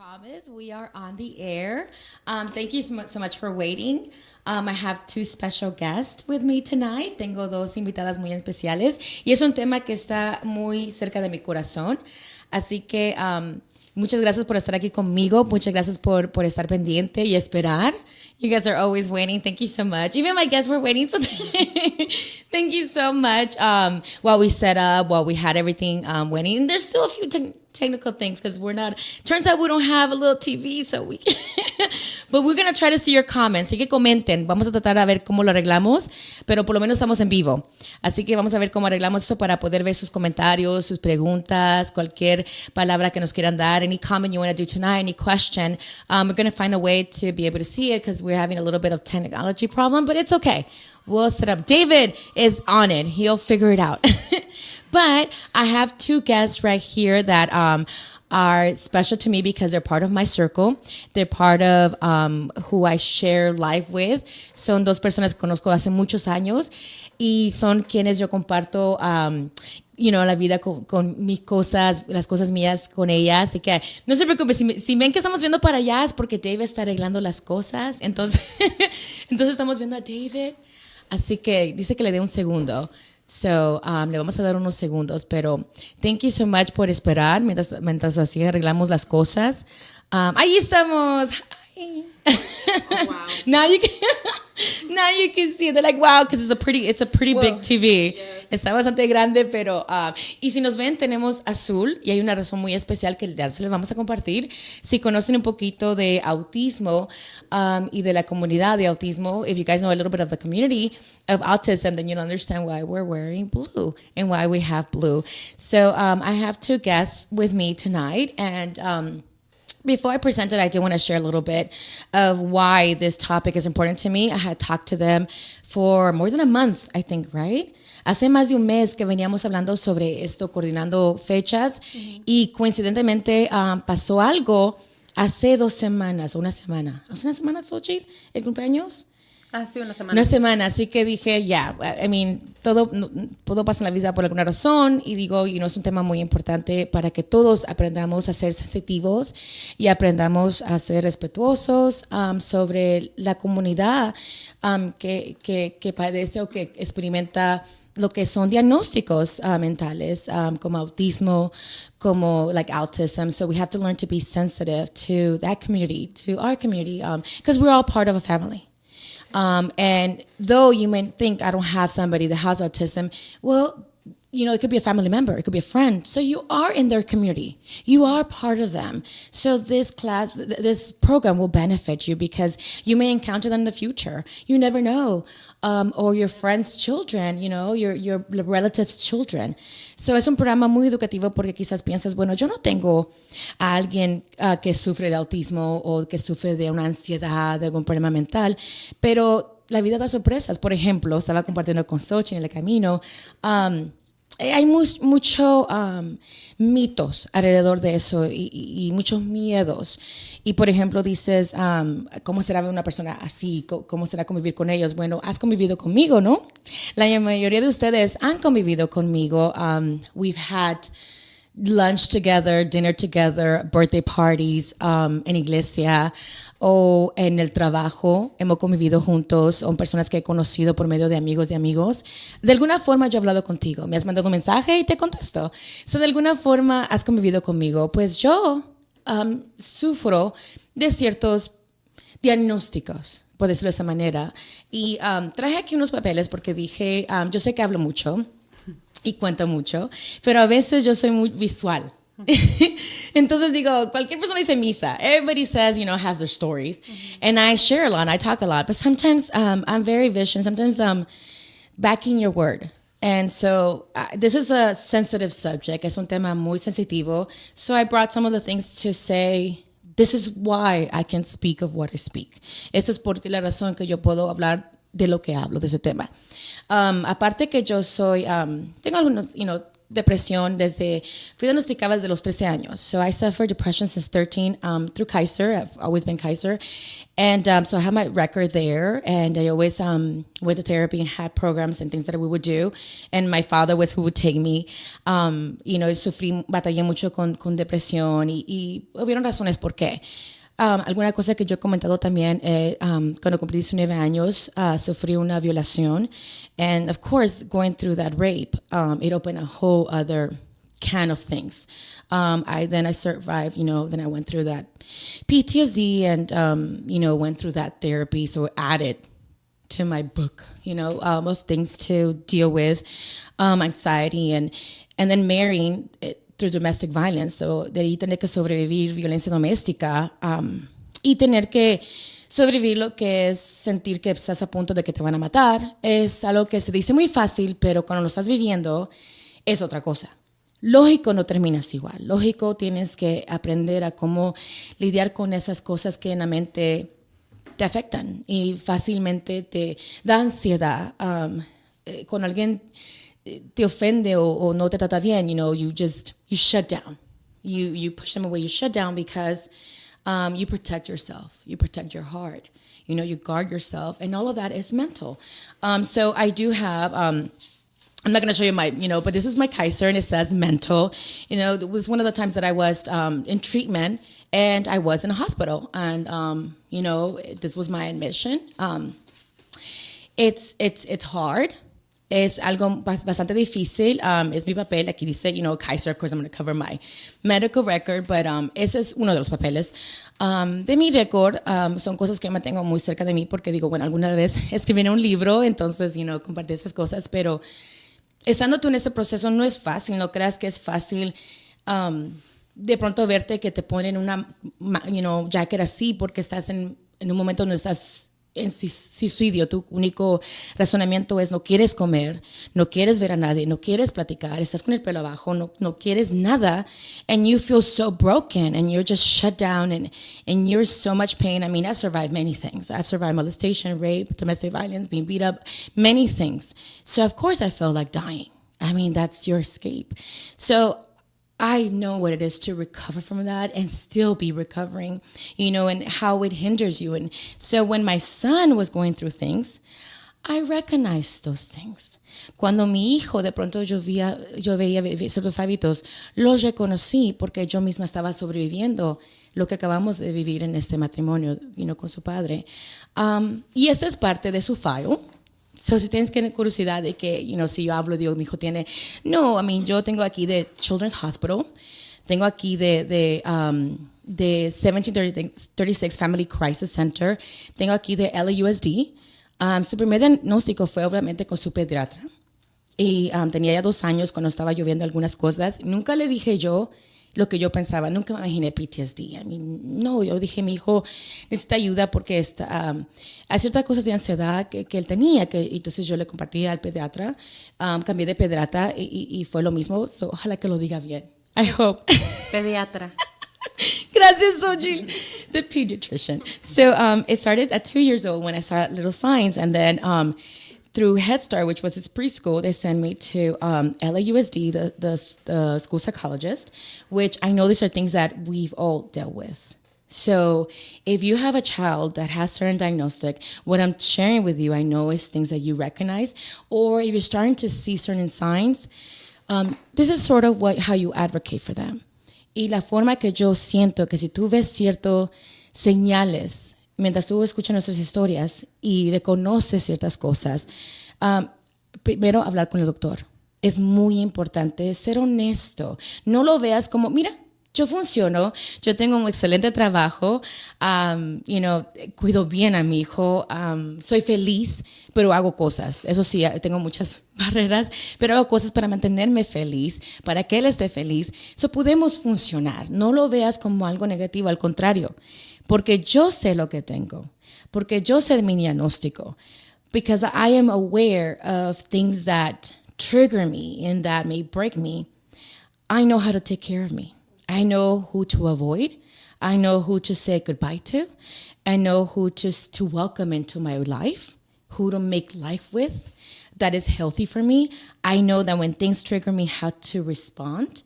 promise, we are on the air. Thank you so much for waiting. I have two special guests with me tonight. Tengo dos invitadas muy especiales y es un tema que está muy cerca de mi corazón. Así que muchas gracias por estar aquí conmigo. Muchas gracias por estar pendiente y esperar. You guys are always waiting. Thank you so much. Even my guests were waiting. So thank you so much. While we set up, while we had everything waiting. And there's still a few technical things because turns out we don't have a little TV, so we but we're going to try to see your comments. Así que comenten. Vamos a tratar de ver cómo lo arreglamos, pero por lo menos estamos en vivo. Así que vamos a ver cómo arreglamos eso para poder ver sus comentarios, sus preguntas, cualquier palabra que nos quieran dar, any comment you want to do tonight, any question. We're going to find a way to be able to see it because we're having a little bit of technology problem, but it's okay. We'll set up. David is on it. He'll figure it out. But I have two guests right here that are special to me because they're part of my circle. They're part of who I share life with. Son dos personas que conozco hace muchos años y son quienes yo comparto la vida con mis cosas, las cosas mías con ellas. Así que no se preocupen, si ven que estamos viendo para allá es porque David está arreglando las cosas. Entonces estamos viendo a David. Así que dice que le dé un segundo. So, le vamos a dar unos segundos, pero thank you so much por esperar mientras así arreglamos las cosas. Ahí estamos. Hi. Oh, wow. now you can see. They're like, wow, because it's a pretty Whoa. Big TV. Yes. Está bastante grande, pero y si nos ven tenemos azul y hay una razón muy especial que ya se les vamos a compartir. Si conocen un poquito de autismo y de la comunidad de autismo, if you guys know a little bit of the community of autism, then you'll understand why we're wearing blue and why we have blue. So I have two guests with me tonight, and before I present it, I do want to share a little bit of why this topic is important to me. I had talked to them for more than a month, I think, right? Hace más de un mes que veníamos hablando sobre esto, coordinando fechas, y coincidentemente pasó algo hace 2 semanas, o una semana. ¿Hace una semana, Xochitl, el cumpleaños? Hace una semana. Una semana, así que dije, todo pasa en la vida por alguna razón, y digo, es un tema muy importante para que todos aprendamos a ser sensitivos y aprendamos a ser respetuosos sobre la comunidad que padece o que experimenta lo que son diagnósticos mentales como autismo, como like autism. So we have to learn to be sensitive to that community, to our community, because we're all part of a family. And though you may think I don't have somebody that has autism, well, it could be a family member, it could be a friend. So you are in their community. You are part of them. So this program will benefit you because you may encounter them in the future. You never know. Or your friends' children, your relatives' children. So es un programa muy educativo porque quizás piensas, bueno, yo no tengo a alguien que sufre de autismo o que sufre de una ansiedad, de algún problema mental, pero la vida da sorpresas. Por ejemplo, estaba compartiendo con Xochitl en el camino, hay mucho mitos alrededor de eso y muchos miedos. Y, por ejemplo, dices, ¿cómo será una persona así? ¿Cómo será convivir con ellos? Bueno, has convivido conmigo, ¿no? La mayoría de ustedes han convivido conmigo. We've had lunch together, dinner together, birthday parties en iglesia o en el trabajo. Hemos convivido juntos, son personas que he conocido por medio de amigos. De alguna forma yo he hablado contigo, me has mandado un mensaje y te contesto. So, de alguna forma has convivido conmigo. Pues yo sufro de ciertos diagnósticos, por decirlo de esa manera. Y traje aquí unos papeles porque dije, yo sé que hablo mucho y cuento mucho, pero a veces yo soy muy visual. Entonces digo, cualquier persona dice misa. Everybody says, has their stories. And I share a lot, I talk a lot, but sometimes I'm very visual, sometimes I'm backing your word. And so this is a sensitive subject. Es un tema muy sensitivo. So I brought some of the things to say, this is why I can speak of what I speak. Esto es porque la razón que yo puedo hablar de lo que hablo, de ese tema. Aparte que yo soy, tengo algunos, depresión fui diagnosticada desde los 13 años. So I suffered depression since 13 through Kaiser. I've always been Kaiser. And so I have my record there. And I always went to therapy and had programs and things that we would do. And my father was who would take me. Batallé mucho con depresión y hubieron razones por qué. Alguna cosa que yo he comentado también, cuando cumplí 19 años, sufrí una violación. And of course, going through that rape, it opened a whole other can of things. I survived, then I went through that PTSD and, went through that therapy. So added to my book, of things to deal with, anxiety and then marrying through domestic violence. So de ahí tener que sobrevivir violencia doméstica y tener que sobrevivir lo que es sentir que estás a punto de que te van a matar. Es algo que se dice muy fácil, pero cuando lo estás viviendo es otra cosa. Lógico, no terminas igual. Lógico, tienes que aprender a cómo lidiar con esas cosas que en la mente te afectan y fácilmente te da ansiedad. Con alguien te ofende o no te trata bien, you shut down. You push them away. You shut down because you protect yourself. You protect your heart. You guard yourself. And all of that is mental. So I do have... I'm not going to show you my, but this is my Kaiser and it says mental. It was one of the times that I was in treatment and I was in a hospital. And, this was my admission. It's hard. Es algo bastante difícil. Es mi papel. Aquí dice, Kaiser. Of course, I'm going to cover my medical record, but ese es uno de los papeles. De mi récord, son cosas que yo mantengo muy cerca de mí porque digo, bueno, alguna vez escribí un libro, entonces, compartí esas cosas, pero estando tú en ese proceso no es fácil. No creas que es fácil de pronto verte que te ponen una, jacket así porque estás en un momento donde estás en suicidio. Tu único razonamiento es no quieres comer, no quieres ver a nadie, no quieres platicar, estás con el pelo abajo, no quieres nada, and you feel so broken and you're just shut down and you're so much pain. I mean, I've survived many things. I've survived molestation, rape, domestic violence, being beat up, many things. So of course I felt like dying. I mean, that's your escape. So I know what it is to recover from that and still be recovering, and how it hinders you. And so when my son was going through things, I recognized those things. Cuando mi hijo de pronto yo veía ciertos hábitos, los reconocí porque yo misma estaba sobreviviendo lo que acabamos de vivir en este matrimonio, con su padre. Y esta es parte de su file. So, si tienes curiosidad de que, si yo hablo, digo, mi hijo tiene... No, yo tengo aquí de Children's Hospital. Tengo aquí de 1736 Family Crisis Center. Tengo aquí de LAUSD. Su primer diagnóstico fue obviamente con su pediatra. Y tenía ya 2 años cuando estaba lloviendo algunas cosas. Nunca le dije yo lo que yo pensaba. Nunca me imaginé PTSD. No, yo dije, mi hijo necesita ayuda porque hay ciertas cosas de ansiedad que él tenía. Entonces yo le compartí al pediatra. Cambié de pediatra y fue lo mismo. So, ojalá que lo diga bien. I hope. Pediatra. Gracias, Soji. The pediatrician. So it started at 2 years old when I saw little signs. And then through Head Start, which was his preschool, they sent me to LAUSD, the school psychologist, which I know these are things that we've all dealt with. So if you have a child that has certain diagnostic, what I'm sharing with you, I know is things that you recognize, or if you're starting to see certain signs, this is sort of how you advocate for them. Y la forma que yo siento que si tú ves ciertas señales mientras tú escuchas nuestras historias y reconoces ciertas cosas, primero hablar con el doctor. Es muy importante ser honesto. No lo veas como, mira, yo funciono, yo tengo un excelente trabajo, cuido bien a mi hijo, soy feliz, pero hago cosas. Eso sí, tengo muchas barreras, pero hago cosas para mantenerme feliz, para que él esté feliz. So, podemos funcionar. No lo veas como algo negativo, al contrario. Porque yo sé lo que tengo, porque yo sé mi diagnóstico, because I am aware of things that trigger me and that may break me. I know how to take care of me. I know who to avoid. I know who to say goodbye to. I know who to welcome into my life, who to make life with. that is healthy for me. I know that when things trigger me, how to respond.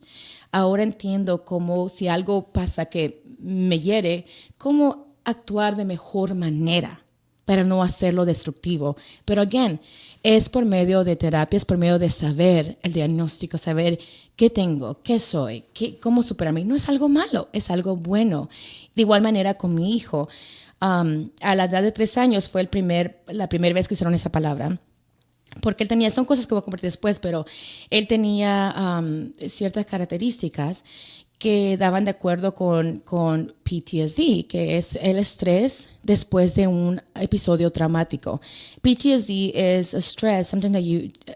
Ahora entiendo cómo si algo pasa que me hiere, cómo actuar de mejor manera para no hacerlo destructivo. Pero again, es por medio de terapia, es por medio de saber el diagnóstico, saber qué tengo, qué soy, cómo superarme. No es algo malo, es algo bueno. De igual manera con mi hijo, a la edad de 3 años fue la primera vez que usaron esa palabra. Porque él tenía, son cosas que voy a compartir después, pero él tenía ciertas características que daban de acuerdo con PTSD, que es el estrés después de un episodio traumático. PTSD is a stress, something that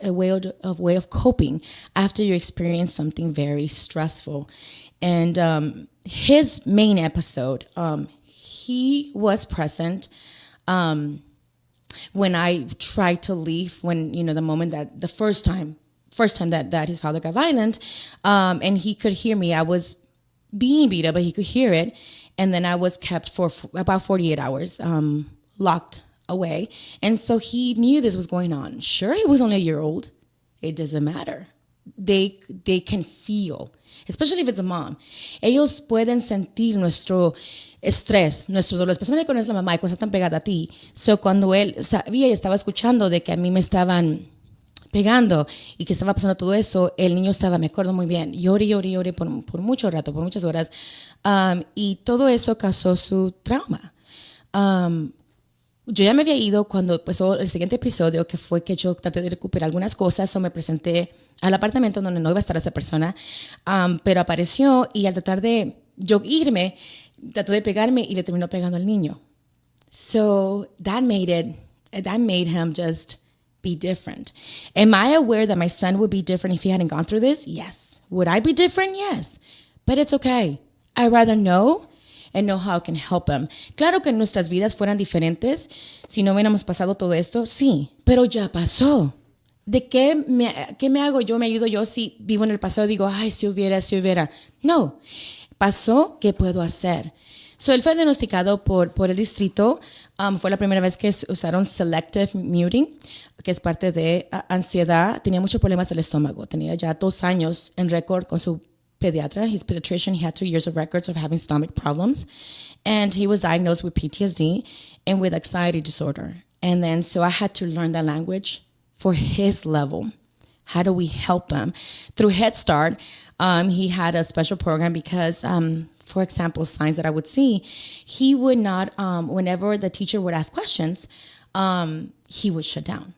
a way of coping after you experience something very stressful. And his main episode, he was present when I tried to leave, when, the moment that the first time that his father got violent, and he could hear me. I was being beat up, but he could hear it. And then I was kept for about 48 hours, locked away. And so he knew this was going on. Sure, he was only a year old. It doesn't matter. They can feel, especially if it's a mom. Ellos pueden sentir nuestro estrés, nuestro dolor, especialmente cuando es la mamá y cuando está tan pegada a ti. So, cuando él sabía y estaba escuchando de que a mí me estaban pegando y que estaba pasando todo eso, el niño estaba, me acuerdo muy bien, lloré por mucho rato, por muchas horas, y todo eso causó su trauma. Yo ya me había ido cuando empezó el siguiente episodio, que fue que yo traté de recuperar algunas cosas, o me presenté al apartamento donde no iba a estar esa persona, pero apareció, y al tratar de yo irme, trató de pegarme y le terminó pegando al niño. So that made him just be different. Am I aware that my son would be different if he hadn't gone through this? Yes. Would I be different? Yes. But it's okay. I'd rather know and know how I can help him. Claro que nuestras vidas fueran diferentes si no hubiéramos pasado todo esto, sí, pero ya pasó. ¿De qué me hago yo, me ayudo yo si vivo en el pasado y digo, ay, si hubiera? No. Pasó, ¿qué puedo hacer? So, él fue diagnosticado por el distrito. Fue la primera vez que usaron selective muting, que es parte de ansiedad. Tenía muchos problemas del estómago. Tenía ya 2 años en récord con su pediatra. His pediatrician, he had 2 years of records of having stomach problems. And he was diagnosed with PTSD and with anxiety disorder. And then, so I had to learn the language for his level. How do we help him? Through Head Start, he had a special program because, for example, signs that I would see, he would not, whenever the teacher would ask questions, he would shut down.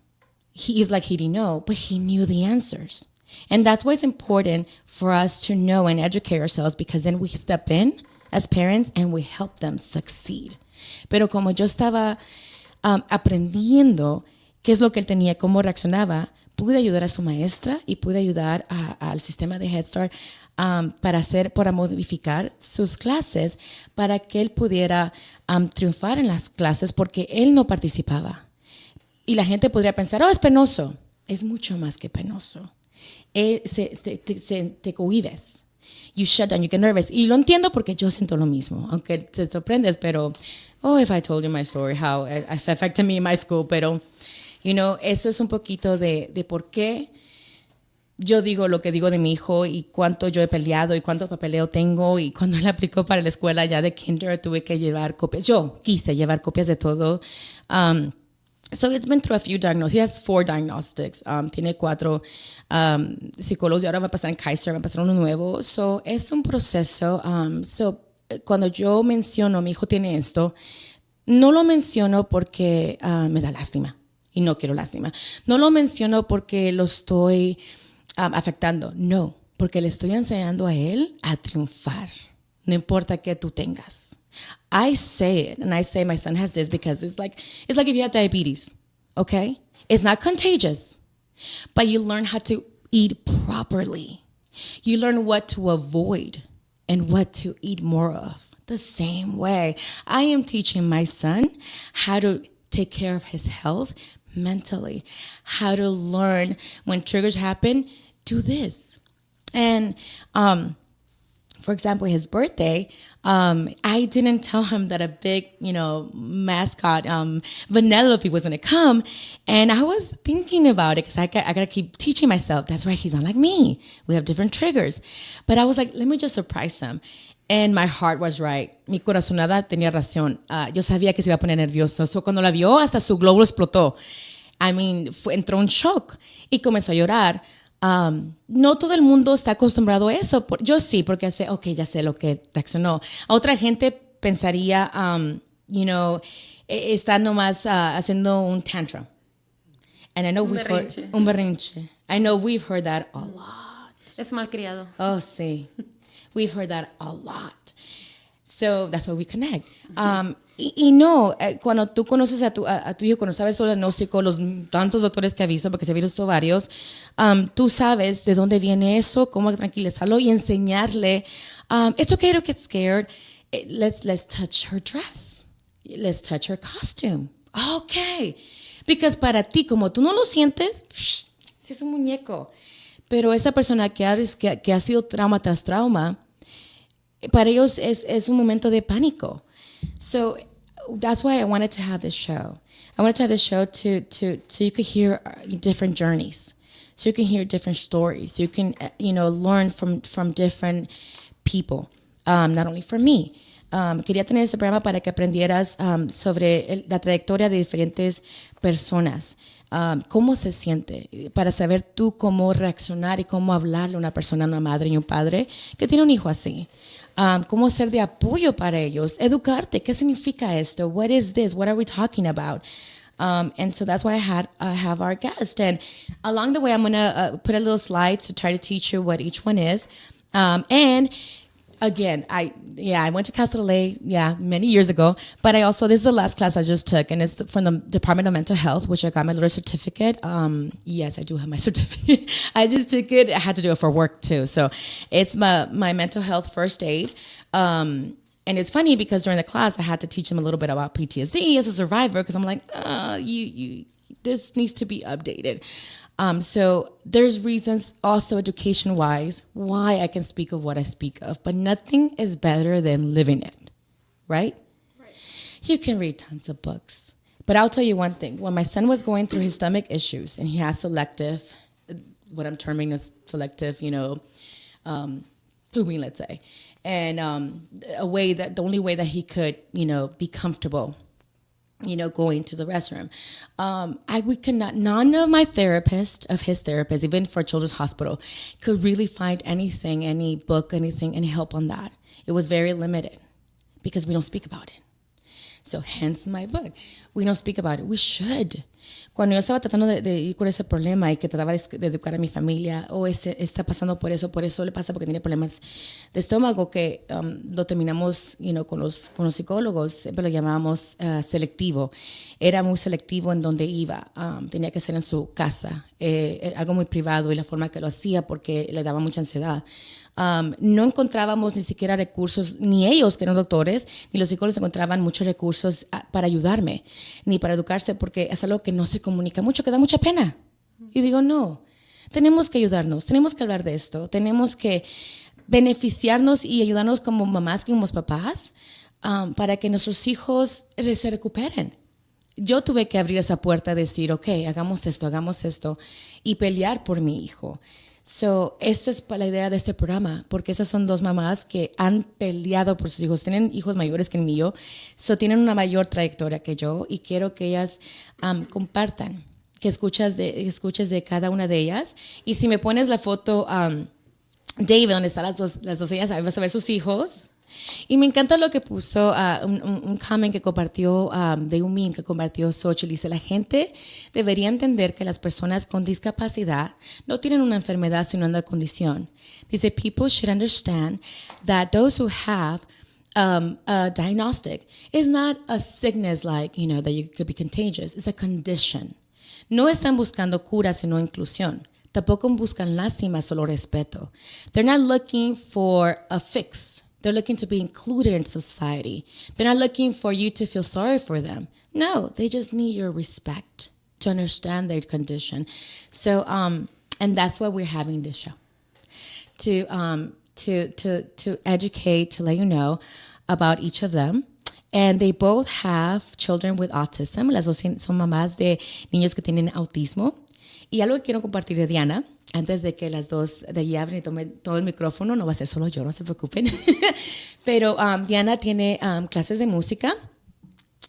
He's like he didn't know, but he knew the answers. And that's why it's important for us to know and educate ourselves, because then we step in as parents and we help them succeed. Pero como yo estaba aprendiendo qué es lo que él tenía, cómo reaccionaba, pude ayudar a su maestra y pude ayudar al sistema de Head Start para modificar sus clases para que él pudiera triunfar en las clases, porque él no participaba. Y la gente podría pensar, es penoso. Es mucho más que penoso. Te cohibes. You shut down, you get nervous. Y lo entiendo porque yo siento lo mismo, aunque te sorprendes, pero, if I told you my story, how it affected me in my school, pero, eso es un poquito de por qué yo digo lo que digo de mi hijo y cuánto yo he peleado y cuánto papeleo tengo, y cuando él aplicó para la escuela ya de kinder tuve que llevar copias. Yo quise llevar copias de todo. So it's been through a few diagnoses. He has 4 diagnostics. Tiene 4 psicólogos y ahora va a pasar en Kaiser, va a pasar uno nuevo. So es un proceso. Cuando yo menciono mi hijo tiene esto, no lo menciono porque me da lástima y no quiero lástima. No lo menciono porque lo estoy afectando. No, porque le estoy enseñando a él a triunfar. No importa qué tú tengas. I say it, and I say my son has this because it's like if you have diabetes, okay? It's not contagious, but you learn how to eat properly. You learn what to avoid and what to eat more of. The same way, I am teaching my son how to take care of his health mentally, how to learn when triggers happen, do this. And for example, his birthday, I didn't tell him that a big, mascot, Vanellope was going to come. And I was thinking about it because I got to keep teaching myself. That's right. He's not like me. We have different triggers. But I was like, let me just surprise him. And my heart was right. Mi corazonada tenía razón. Yo sabía que se iba a poner nervioso. So cuando la vio, hasta su glóbulo explotó. I mean, entró en shock y comenzó a llorar. No todo el mundo está acostumbrado a eso. Yo sí, porque ya sé lo que reaccionó. A otra gente pensaría, está nomás haciendo un tantrum. And I know un berrinche. I know we've heard that a lot. Es malcriado. Oh, sí. We've heard that a lot. So that's why we connect. Cuando tú conoces a tu hijo, cuando sabes todo el diagnóstico, los tantos doctores que ha visto, porque se ha visto varios, tú sabes de dónde viene eso, cómo tranquilizarlo y enseñarle. It's okay to get scared. Let's touch her dress. Let's touch her costume. Okay. Because para ti, como tú no lo sientes, sí es un muñeco. Pero esa persona que ha sido trauma tras trauma, para ellos es un momento de pánico. So that's why I wanted to have this show. I wanted to have this show so you could hear different journeys, so you can hear different stories, so you can learn from different people, not only from me. Quería tener este programa para que aprendieras sobre la trayectoria de diferentes personas. Cómo se siente, para saber tú cómo reaccionar y cómo hablarle a una persona, una madre y un padre que tiene un hijo así. Cómo ser de apoyo para ellos, educarte, ¿qué significa esto? What is this? What are we talking about? And so that's why I have our guest. And along the way, I'm going to put a little slide to try to teach you what each one is. And again, I went to Casa LA, many years ago, but this is the last class I just took, and it's from the Department of Mental Health, which I got my little certificate. Yes, I do have my certificate. I just took it. I had to do it for work too. So it's my mental health first aid. And it's funny because during the class, I had to teach them a little bit about PTSD as a survivor, because I'm like, this needs to be updated. So there's reasons also education-wise why I can speak of what I speak of, but nothing is better than living it, right? You can read tons of books, but I'll tell you one thing. When my son was going through his stomach issues and he has selective, what I'm terming as selective, pooping, let's say, and the only way that he could, be comfortable going to the restroom. None of his therapists, even for Children's Hospital, could really find anything, any book, anything, any help on that. It was very limited because we don't speak about it. So hence my book. We don't speak about it. We should. Cuando yo estaba tratando de ir con ese problema y que trataba de educar a mi familia, está pasando por eso le pasa porque tiene problemas de estómago, que lo terminamos con los psicólogos, siempre lo llamábamos selectivo. Era muy selectivo en donde iba. Tenía que ser en su casa, algo muy privado, y la forma que lo hacía porque le daba mucha ansiedad. No encontrábamos ni siquiera recursos, ni ellos, que eran doctores, ni los psicólogos encontraban muchos recursos para ayudarme, ni para educarse, porque es algo que no se comunica mucho, que da mucha pena. Y digo, no, tenemos que ayudarnos, tenemos que hablar de esto, tenemos que beneficiarnos y ayudarnos como mamás, como papás, para que nuestros hijos se recuperen. Yo tuve que abrir esa puerta, decir, ok, hagamos esto, y pelear por mi hijo. So, esta es la idea de este programa, porque esas son dos mamás que han peleado por sus hijos, tienen hijos mayores que el mío, so tienen una mayor trayectoria que yo, y quiero que ellas compartan, que escuches de cada una de ellas. Y si me pones la foto, David, donde están las dos ellas, ahí vas a ver sus hijos. Y me encanta lo que puso un comment que compartió de un meme que compartió Xochitl. Dice, la gente debería entender que las personas con discapacidad no tienen una enfermedad sino una condición. Dice, people should understand that those who have a diagnostic is not a sickness like, that you could be contagious. It's a condition. No están buscando cura sino inclusión. Tampoco buscan lástima, solo respeto. They're not looking for a fix. They're looking to be included in society. They're not looking for you to feel sorry for them. No, they just need your respect to understand their condition. So, and that's why we're having this show. To to educate, to let you know about each of them. And they both have children with autism. Las dos son mamás de niños que tienen autismo. Y algo que quiero compartir de Diana, antes de que las dos de allí abren y tomen todo el micrófono, no va a ser solo yo, no se preocupen. Pero Diana tiene clases de música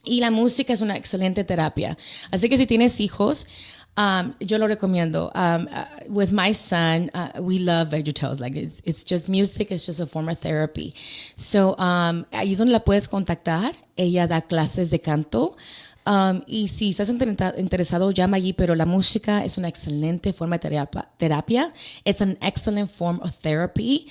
y la música es una excelente terapia. Así que si tienes hijos, yo lo recomiendo. With my son, we love VeggieTales. Like it's just music. It's just a form of therapy. So ahí es donde la puedes contactar. Ella da clases de canto. Y si estás interesado, llama allí, pero la música es una excelente forma de terapia. It's an excellent form of therapy.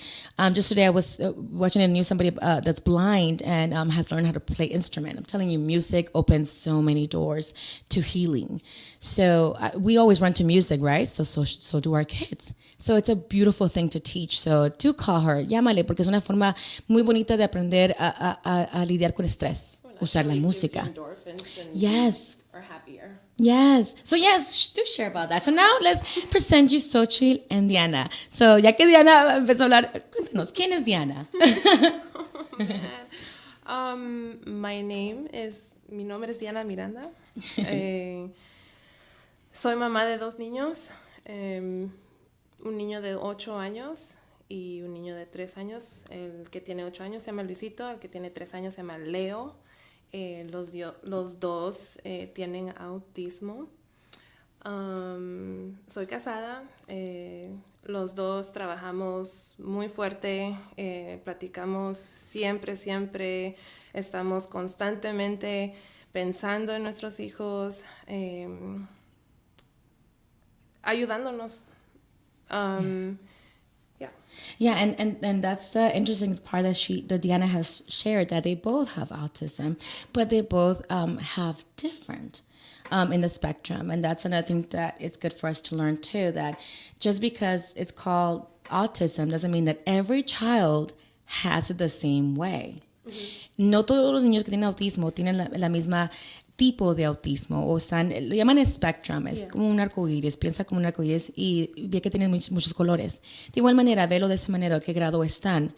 Just today I was watching a news, somebody that's blind and has learned how to play instrument. I'm telling you, music opens so many doors to healing. So we always run to music, right? So do our kids. So it's a beautiful thing to teach. So do call her, llámale, porque es una forma muy bonita de aprender a lidiar con estrés. Usar la música. Yes. Or happier. Yes. So yes, do share about that. So now let's present you Xochitl and Diana. So ya que Diana empezó a hablar, cuéntanos, ¿quién es Diana? Mi nombre es Diana Miranda. Soy mamá de 2 niños. Un niño de 8 años y un niño de 3 años. El que tiene 8 años se llama Luisito, el que tiene 3 años se llama Leo. Los dos tienen autismo. Soy casada. Los dos trabajamos muy fuerte. Platicamos siempre. Estamos constantemente pensando en nuestros hijos, ayudándonos. Yeah, and that's the interesting part that Diana has shared, that they both have autism, but they both have different in the spectrum. And that's another thing that it's good for us to learn too, that just because it's called autism doesn't mean that every child has it the same way. Mm-hmm. No todos los niños que tienen autismo tienen la misma tipo de autismo, o lo llaman spectrum, es como un arcoíris, piensa como un arcoíris y ve que tienen muchos colores. De igual manera, velo de esa manera, qué grado están.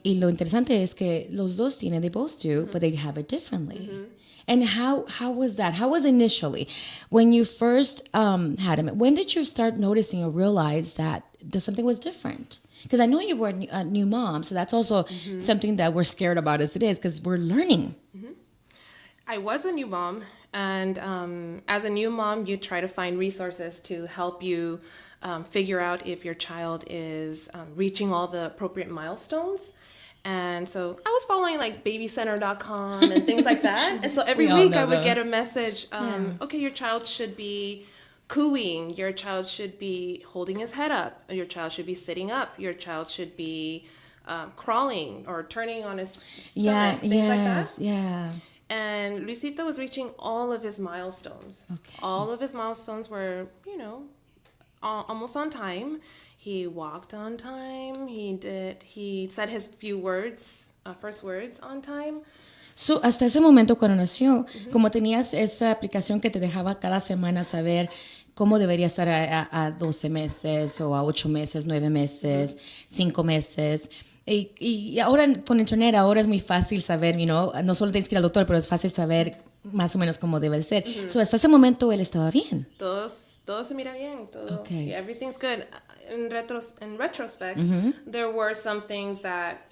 Y lo interesante es que los dos tienen, they both do, but they have it differently. Mm-hmm. And how was that? How was initially when you first had him? When did you start noticing or realize that something was different? Because I know you were a new mom, so that's also something that we're scared about as it is, because we're learning. Mm-hmm. I was a new mom, and as a new mom, you try to find resources to help you figure out if your child is reaching all the appropriate milestones. And so I was following like babycenter.com and things like that. And so every week I would get a message, okay, your child should be cooing, your child should be holding his head up, your child should be sitting up, your child should be crawling or turning on his stomach, things like that. Yeah. And Luisito was reaching all of his milestones. Okay. All of his milestones were, almost on time. He walked on time. He said his first words on time. So, hasta ese momento cuando nació, como tenías esa aplicación que te dejaba cada semana saber cómo debería estar a 12 meses o a 8 meses, 9 meses, 5 meses. Y ahora con internet, ahora es muy fácil saber, no solo tienes que ir al doctor, pero es fácil saber más o menos cómo debe de ser. So, hasta ese momento él estaba bien. Todo se mira bien. Okay. Everything's good. In retrospect, there were some things that,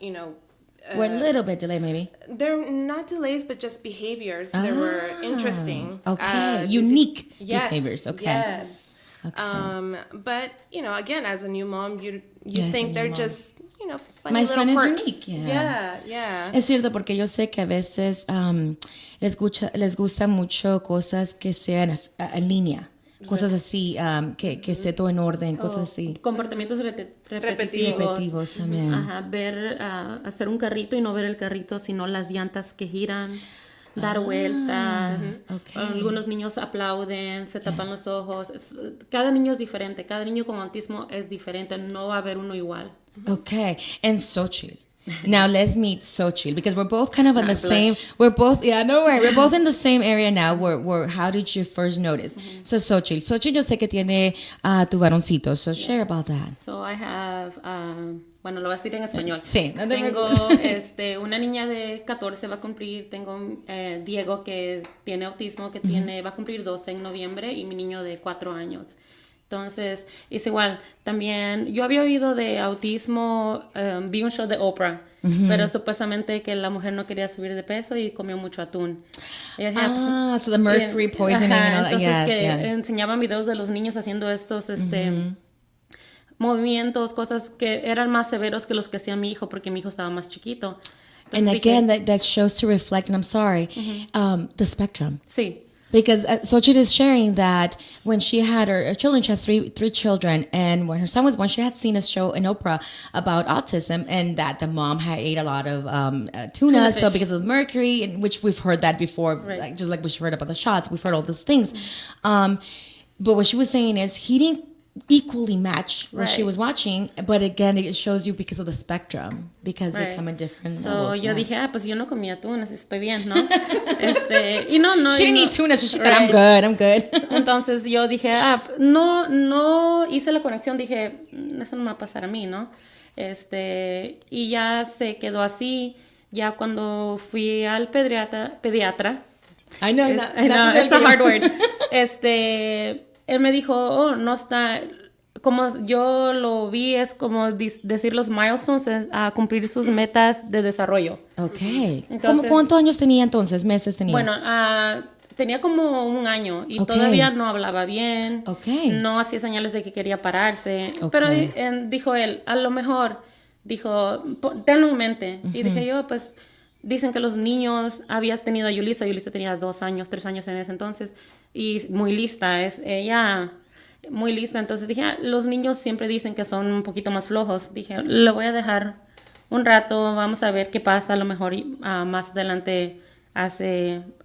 were a little bit delayed, maybe. They're not delays, but just behaviors that were interesting. Okay, unique behaviors. Okay. Yes. Okay. But, again, as a new mom, you think they're just... My son is unique. Yeah. Es cierto, porque yo sé que a veces les gusta mucho cosas que sean en línea, cosas así, que esté todo en orden, cosas así. Comportamientos repetitivos también. Ajá, hacer un carrito y no ver el carrito, sino las llantas que giran. Dar vueltas. Okay. Algunos niños aplauden, se tapan los ojos. Cada niño es diferente. Cada niño con autismo es diferente. No va a haber uno igual. Okay. And Xochitl, Now let's meet Xochitl, because we're both kind of in the same. blush. We're both, yeah, no worry. We're both in the same area now. How did you first notice? So Xochitl, yo sé que tiene tu varoncito. So share about that. So I have, bueno, lo voy a decir en español. Sí, no te Tengo preocupes. una niña de 14 va a cumplir, tengo Diego que tiene autismo, que va a cumplir 12 en noviembre, y mi niño de 4 años. Entonces, es igual, también, yo había oído de autismo, vi un show de Oprah, pero supuestamente que la mujer no quería subir de peso y comió mucho atún. Y yo dije, So the mercury poisoning and all that. entonces Yes, que yeah. enseñaban videos de los niños haciendo estos, movimientos, cosas que eran más severos que los que hacía mi hijo, porque mi hijo estaba más chiquito. And Entonces again, dije, that shows to reflect, and I'm sorry, the spectrum. sí. Because Xochitl is sharing that when she had her children, she has three children, and when her son was born, she had seen a show in Oprah about autism, and that the mom had ate a lot of tuna, so fish. because of mercury, and which we've heard that before, Right. like, just like we heard about the shots, we've heard all these things. But what she was saying is he didn't equally match what she Right. was watching, but again, it shows you because of the spectrum, because they Right. come in different So levels. yo yeah. dije, pues yo no comía atún, así estoy bien, ¿no? y no. She y didn't no- eat tuna, so she thought, Right. I'm good. Entonces yo dije, no hice la conexión, dije, eso no me va a pasar a mí, ¿no? Y ya se quedó así, ya cuando fui al pediatra, I know, I know, it's a hard word. Él me dijo, no está, como yo lo vi, es como decir los milestones, es a cumplir sus metas de desarrollo. Okay. Entonces- ¿Cuántos años tenía entonces? ¿Meses tenía? Bueno, tenía como un año y Ok. todavía no hablaba bien, Ok. no hacía señales de que quería pararse, Ok. pero dijo él, a lo mejor, dijo, tenlo en mente. Y dije yo, pues, dicen que los niños, había tenido a Yulisa tenía 2 años, 3 años en ese entonces, y muy lista, es ella muy lista, entonces dije, los niños siempre dicen que son un poquito más flojos, dije, lo voy a dejar un rato, vamos a ver qué pasa, a lo mejor más adelante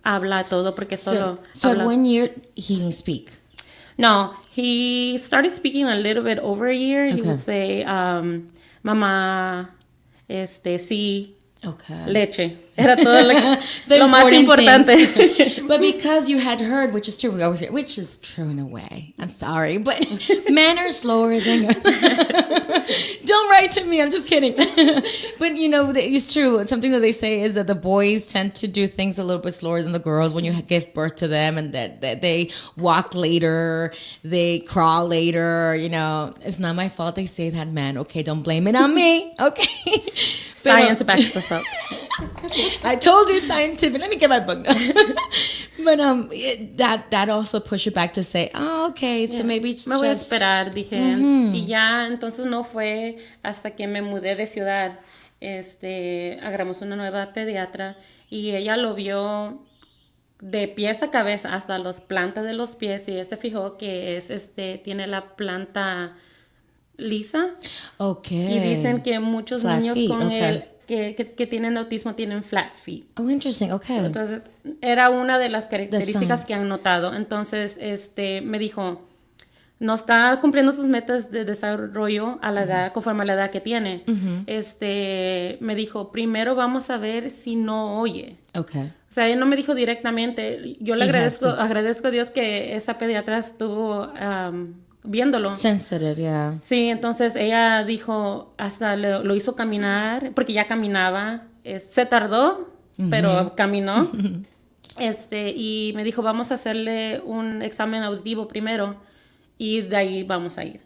habla todo, porque solo so at habla. 1 year, he didn't speak. No, he started speaking a little bit over a year. He Okay. would say, mamá, sí, Okay. leche. Era todo The lo más important importante. things. But because you had heard, which is true, we always hear, which is true in a way. I'm sorry, but men are slower than. Don't write to me. I'm just kidding. But you know, it's true. Something that they say is that the boys tend to do things a little bit slower than the girls when you give birth to them, and that they walk later, they crawl later. You know, it's not my fault they say that, man. Okay, don't blame it on me. Okay. Science backs us up. I told you scientific. Let me get my book. But that also pushed you back to say, oh, okay, so maybe it's Me voy a just esperar, dije. Y ya, entonces no fue hasta que me mudé de ciudad. Agarramos una nueva pediatra y ella lo vio de pies a cabeza hasta las plantas de los pies, y ella se fijó que tiene la planta lisa. okay. Y dicen que muchos Flat niños feet, con okay. que tienen autismo tienen flat feet. Oh, interesting. Okay. Entonces, era una de las características signs. que han notado. Entonces, me dijo, no está cumpliendo sus metas de desarrollo a la edad, conforme a la edad que tiene. Me dijo, primero vamos a ver si no oye. Okay. O sea, él no me dijo directamente. Yo le He has this. agradezco a Dios que esa pediatra estuvo viéndolo. Sensitive, yeah. Sí, entonces ella dijo, hasta lo hizo caminar, porque ya caminaba, se tardó, pero caminó. Y me dijo, vamos a hacerle un examen auditivo primero y de ahí vamos a ir.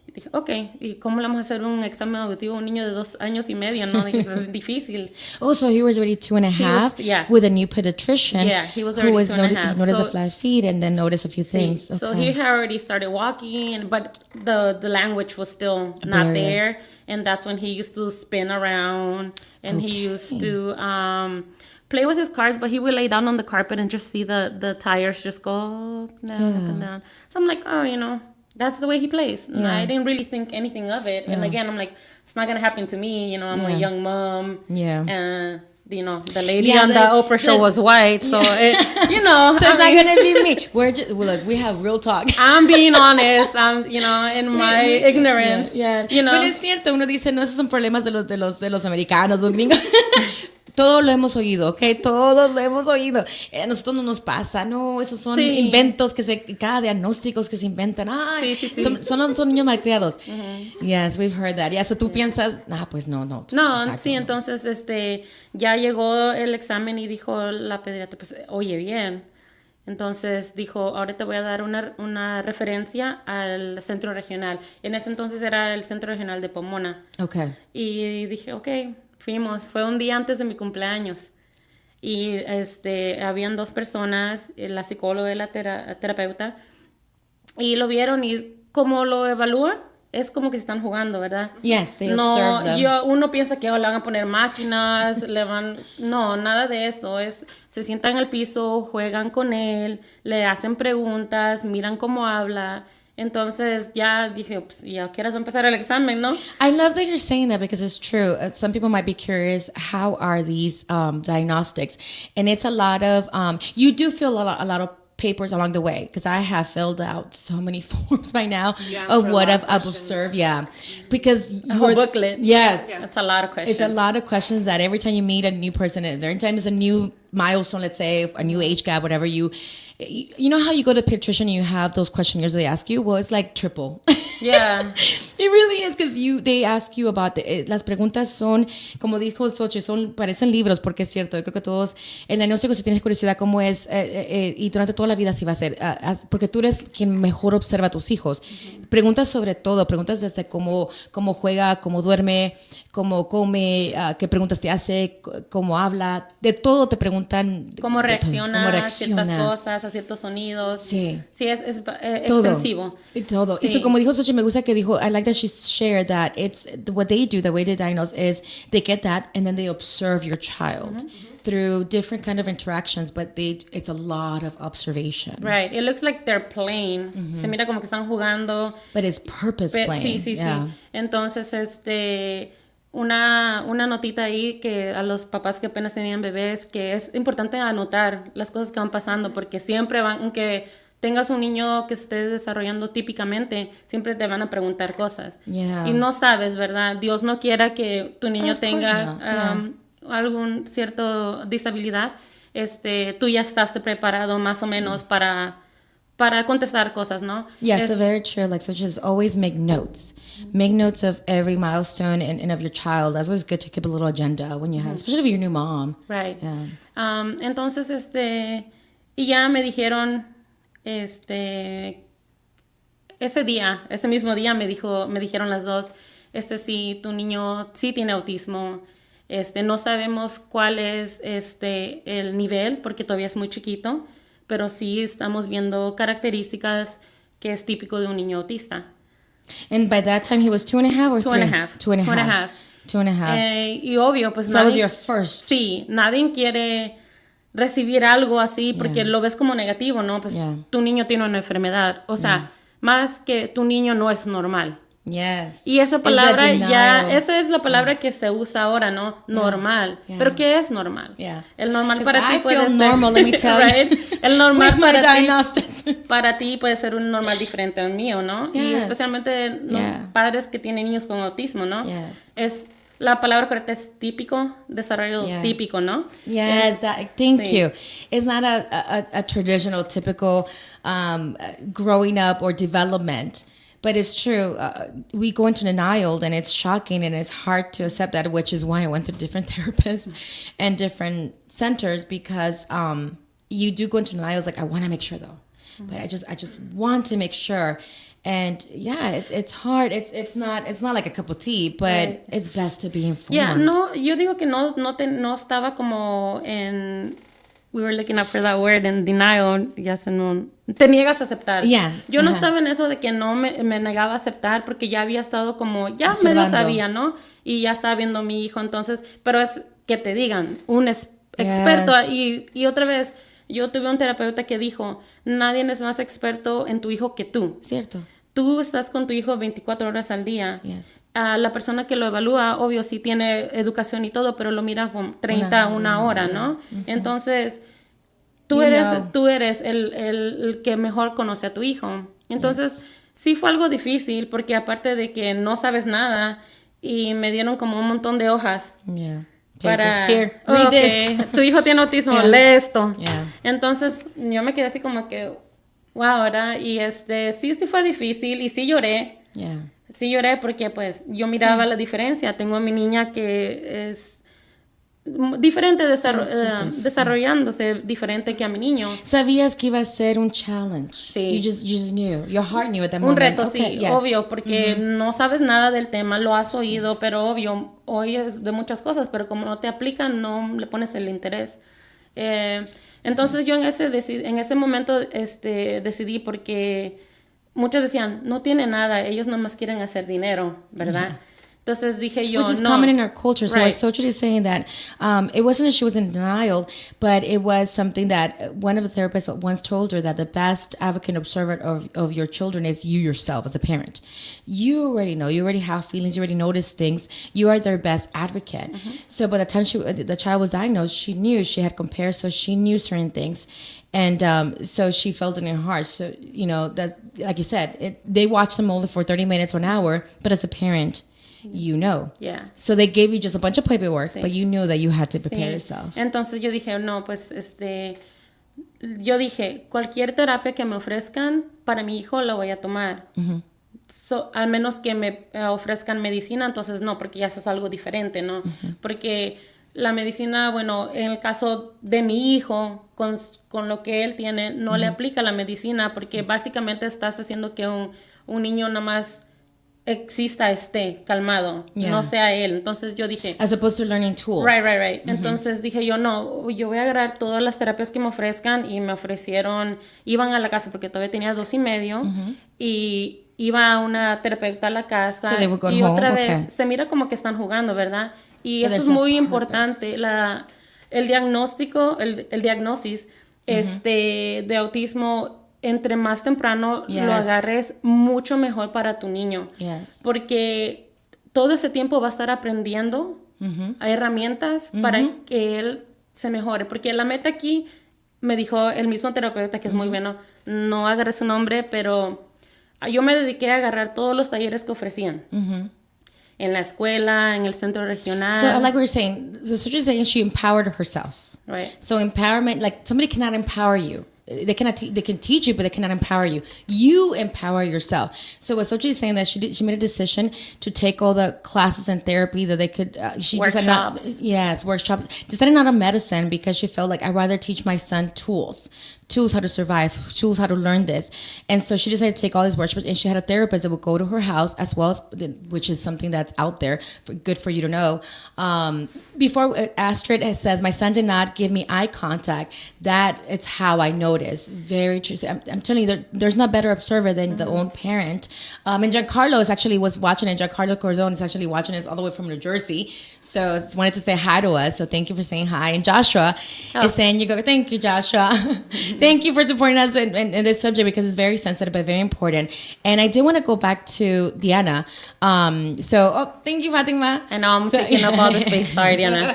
Y dije, ok, ¿y cómo le vamos a hacer un examen auditivo a un niño de 2 años y medio? No, dije, pues, es difícil. Oh, so he was already 2.5 yeah. with a new pediatrician. Yeah, he was who already was 2.5. noticed So- the flat feet and then noticed a few things. Sí, so Okay. he had already started walking, but the language was still not Barrier. there, and that's when he used to spin around, and he used to play with his cars, but he would lay down on the carpet and just see the tires just go down, up and down. So I'm like, oh, that's the way he plays. And I didn't really think anything of it. And again, I'm like, it's not going to happen to me. I'm a young mom. Yeah. the lady Yeah, on the Oprah show was white, so So it's not gonna be me. Look, we have real talk. I'm being honest. I'm, in my ignorance. Yeah. Pero es cierto, uno dice, no, esos son problemas de los americanos, los gringos. Todos lo hemos oído, ¿ok? Todos lo hemos oído. A nosotros no nos pasa, no, esos son inventos cada diagnósticos que se inventan. Ay, sí. Son niños malcriados. Yes, we've heard that. Yeah, so tú piensas, pues no. Pues, No, exacto, sí, entonces, ya llegó el examen y dijo la pediatra, pues, oye, bien. Entonces dijo, ahora te voy a dar una referencia al centro regional. En ese entonces era el centro regional de Pomona. Okay. Y dije, ok, fuimos. Fue un día antes de mi cumpleaños. Y habían 2 personas, la psicóloga y la terapeuta, y lo vieron y como lo evalúan, es como que están jugando, ¿verdad? Yes, they observe them. Uno piensa que le van a poner máquinas, no, nada de eso. Se sientan al piso, juegan con él, le hacen preguntas, miran cómo habla. Entonces ya dije, pues ya quieras empezar el examen, ¿no? I love that you're saying that because it's true. Some people might be curious, how are these diagnostics? And it's a lot of, you do feel a lot of papers along the way, because I have filled out so many forms by now of what I've observed. Yeah, because a whole booklet. Yes, That's a lot of questions. It's a lot of questions that every time you meet a new person, every time there's a new milestone, let's say a new age gap, whatever, you know how you go to a pediatrician and you have those questionnaires they ask you? Well, it's like triple. Yeah. It really is, because they ask you about las preguntas son, como dijo Xochitl, parecen libros, porque es cierto. Yo creo que todos, el diagnóstico, si tienes curiosidad cómo es, y durante toda la vida así va a ser, porque tú eres quien mejor observa a tus hijos. Preguntas sobre todo, preguntas desde cómo juega, cómo duerme, cómo come, qué preguntas te hace, cómo habla, de todo te preguntan. Cómo reacciona a ciertas cosas, a ciertos sonidos. Sí. Sí, es todo, extensivo. Y todo. Sí. Y so, como dijo Xochitl, me gusta que dijo, I like that she shared that it's what they do, the way they diagnose is they get that and then they observe your child through different kind of interactions, but it's a lot of observation. Right. It looks like they're playing. Se mira como que están jugando. But it's purpose playing. Sí. Yeah. Entonces, una notita ahí que a los papás que apenas tenían bebés, que es importante anotar las cosas que van pasando, porque siempre aunque tengas un niño que se esté desarrollando típicamente, siempre te van a preguntar cosas. Yeah. Y no sabes, ¿verdad? Dios no quiera que tu niño tenga algún cierto disabilidad. Tú ya estás preparado más o menos para contestar cosas, ¿no? Yeah, so very true. Like, so just always make notes. Make notes of every milestone and of your child. That's always good to keep a little agenda when you have, especially if you're a new mom. Right. Yeah. Entonces, y ya me dijeron, ese mismo día me dijeron las dos, si tu niño sí tiene autismo, no sabemos cuál es, el nivel, porque todavía es muy chiquito, pero sí estamos viendo características que es típico de un niño autista. And by that time he was 2.5 or 3? 2.5. 2.5. 2.5. Y obvio, pues So that was your first. Sí, nadie quiere recibir algo así porque lo ves como negativo, ¿no? Pues tu niño tiene una enfermedad. O sea, más que tu niño no es normal. Yes. Y esa palabra esa es la palabra que se usa ahora, ¿no? Normal. ¿Pero qué es normal? El normal para ti puede ser... normal, let me tell you. El normal para ti puede ser un normal diferente al mío, ¿no? Y especialmente los padres que tienen niños con autismo, ¿no? Es... La palabra correcta es típico, desarrollo típico, ¿no? Yes, thank you. It's not a traditional, typical growing up or development. But it's true. We go into denial, and it's shocking, and it's hard to accept that, which is why I went through different therapists and different centers, because you do go into denial. It's like, I want to make sure, though. But I just want to make sure. And it's hard. It's not like a cup of tea, but it's best to be informed. Yeah, no, yo digo que no estaba como en... We were looking up for that word in denial. Te niegas a aceptar. Yeah. Yo no estaba en eso de que no me negaba a aceptar, porque ya había estado como, ya observando. medio sabía, ¿no? Y ya estaba viendo a mi hijo, entonces, pero es que te digan, un experto. Y otra vez, yo tuve un terapeuta que dijo, nadie es más experto en tu hijo que tú. Cierto. Tú estás con tu hijo 24 horas al día. Yes. a la persona que lo evalúa, obvio, sí tiene educación y todo, pero lo mira como 30 una hora, ¿no? Entonces, tú eres el que mejor conoce a tu hijo. Entonces, sí fue algo difícil, porque aparte de que no sabes nada, y me dieron como un montón de hojas. Yeah. Para, Here, read this. tu hijo tiene autismo, Yeah. lee esto. Yeah. Entonces, yo me quedé así como que, wow, ¿verdad? Y sí fue difícil, y sí lloré. Yeah. Sí lloré porque pues yo miraba la diferencia. Tengo a mi niña que es diferente, desarrollándose diferente que a mi niño. Sabías que iba a ser un challenge. Sí. You just knew. Your heart knew at that Un moment. reto, Okay, sí, yes. obvio, porque no sabes nada del tema, lo has oído, pero obvio, oyes de muchas cosas, pero como no te aplican, no le pones el interés. Entonces yo en ese momento decidí, porque muchos decían, no tiene nada, ellos nomás quieren hacer dinero, ¿verdad? Entonces dije yo, Which is no. common in our culture. So Right. what Sochri is saying that it wasn't that she was in denial, but it was something that one of the therapists once told her, that the best advocate observer of your children is you yourself as a parent. You already know. You already have feelings. You already notice things. You are their best advocate. So by the time the child was diagnosed, she knew, she had compared, so she knew certain things. And so she felt it in her heart. So, that's, like you said, they watch them only for 30 minutes or an hour, but as a parent, you know. Yeah. So they gave you just a bunch of paperwork, Sí. but you knew that you had to prepare Sí. yourself. Entonces yo dije, no, pues yo dije, cualquier terapia que me ofrezcan para mi hijo la voy a tomar. Al menos que me ofrezcan medicina, entonces no, porque ya eso es algo diferente, ¿no? Porque la medicina, bueno, en el caso de mi hijo, con lo que él tiene, no le aplica la medicina, porque básicamente estás haciendo que un niño nada más esté calmado, no sea él. Entonces yo dije, As opposed to learning tools. Right. Entonces dije yo, no, yo voy a agarrar todas las terapias que me ofrezcan, y me ofrecieron, iban a la casa porque todavía tenía 2 y medio, y iba una terapeuta a la casa, So they would go y home, otra vez okay. se mira como que están jugando, ¿verdad? Y But eso es there's a muy purpose. importante, el diagnóstico, el diagnosis de autismo. Entre más temprano Yes. lo agarres, mucho mejor para tu niño. Yes. Porque todo ese tiempo va a estar aprendiendo herramientas para que él se mejore. Porque la meta aquí, me dijo el mismo terapeuta, que es muy bueno, no agarré su nombre, pero yo me dediqué a agarrar todos los talleres que ofrecían. En la escuela, en el centro regional. So I like what you're saying. So what you're saying, she empowered herself. Right. So empowerment, like somebody cannot empower you. They can teach you, but they cannot empower you. You empower yourself. So what Sochi is saying, that she made a decision to take all the classes and therapy that they could. She decided workshops. Decided not on medicine, because she felt like, I'd rather teach my son tools how to survive, tools how to learn this. And so she decided to take all these workshops, and she had a therapist that would go to her house as well, which is something that's out there, good for you to know. Before Astrid says, my son did not give me eye contact, that it's how I noticed. Very true. So I'm telling you, there's not better observer than the own parent. And Giancarlo was watching it. Giancarlo Cordon is actually watching us all the way from New Jersey. So I just wanted to say hi to us. So thank you for saying hi. And Joshua is saying, thank you, Joshua. Thank you for supporting us in this subject, because it's very sensitive but very important. And I did want to go back to Diana. Thank you, Fatima. I know I'm taking up all the space. Sorry, Diana.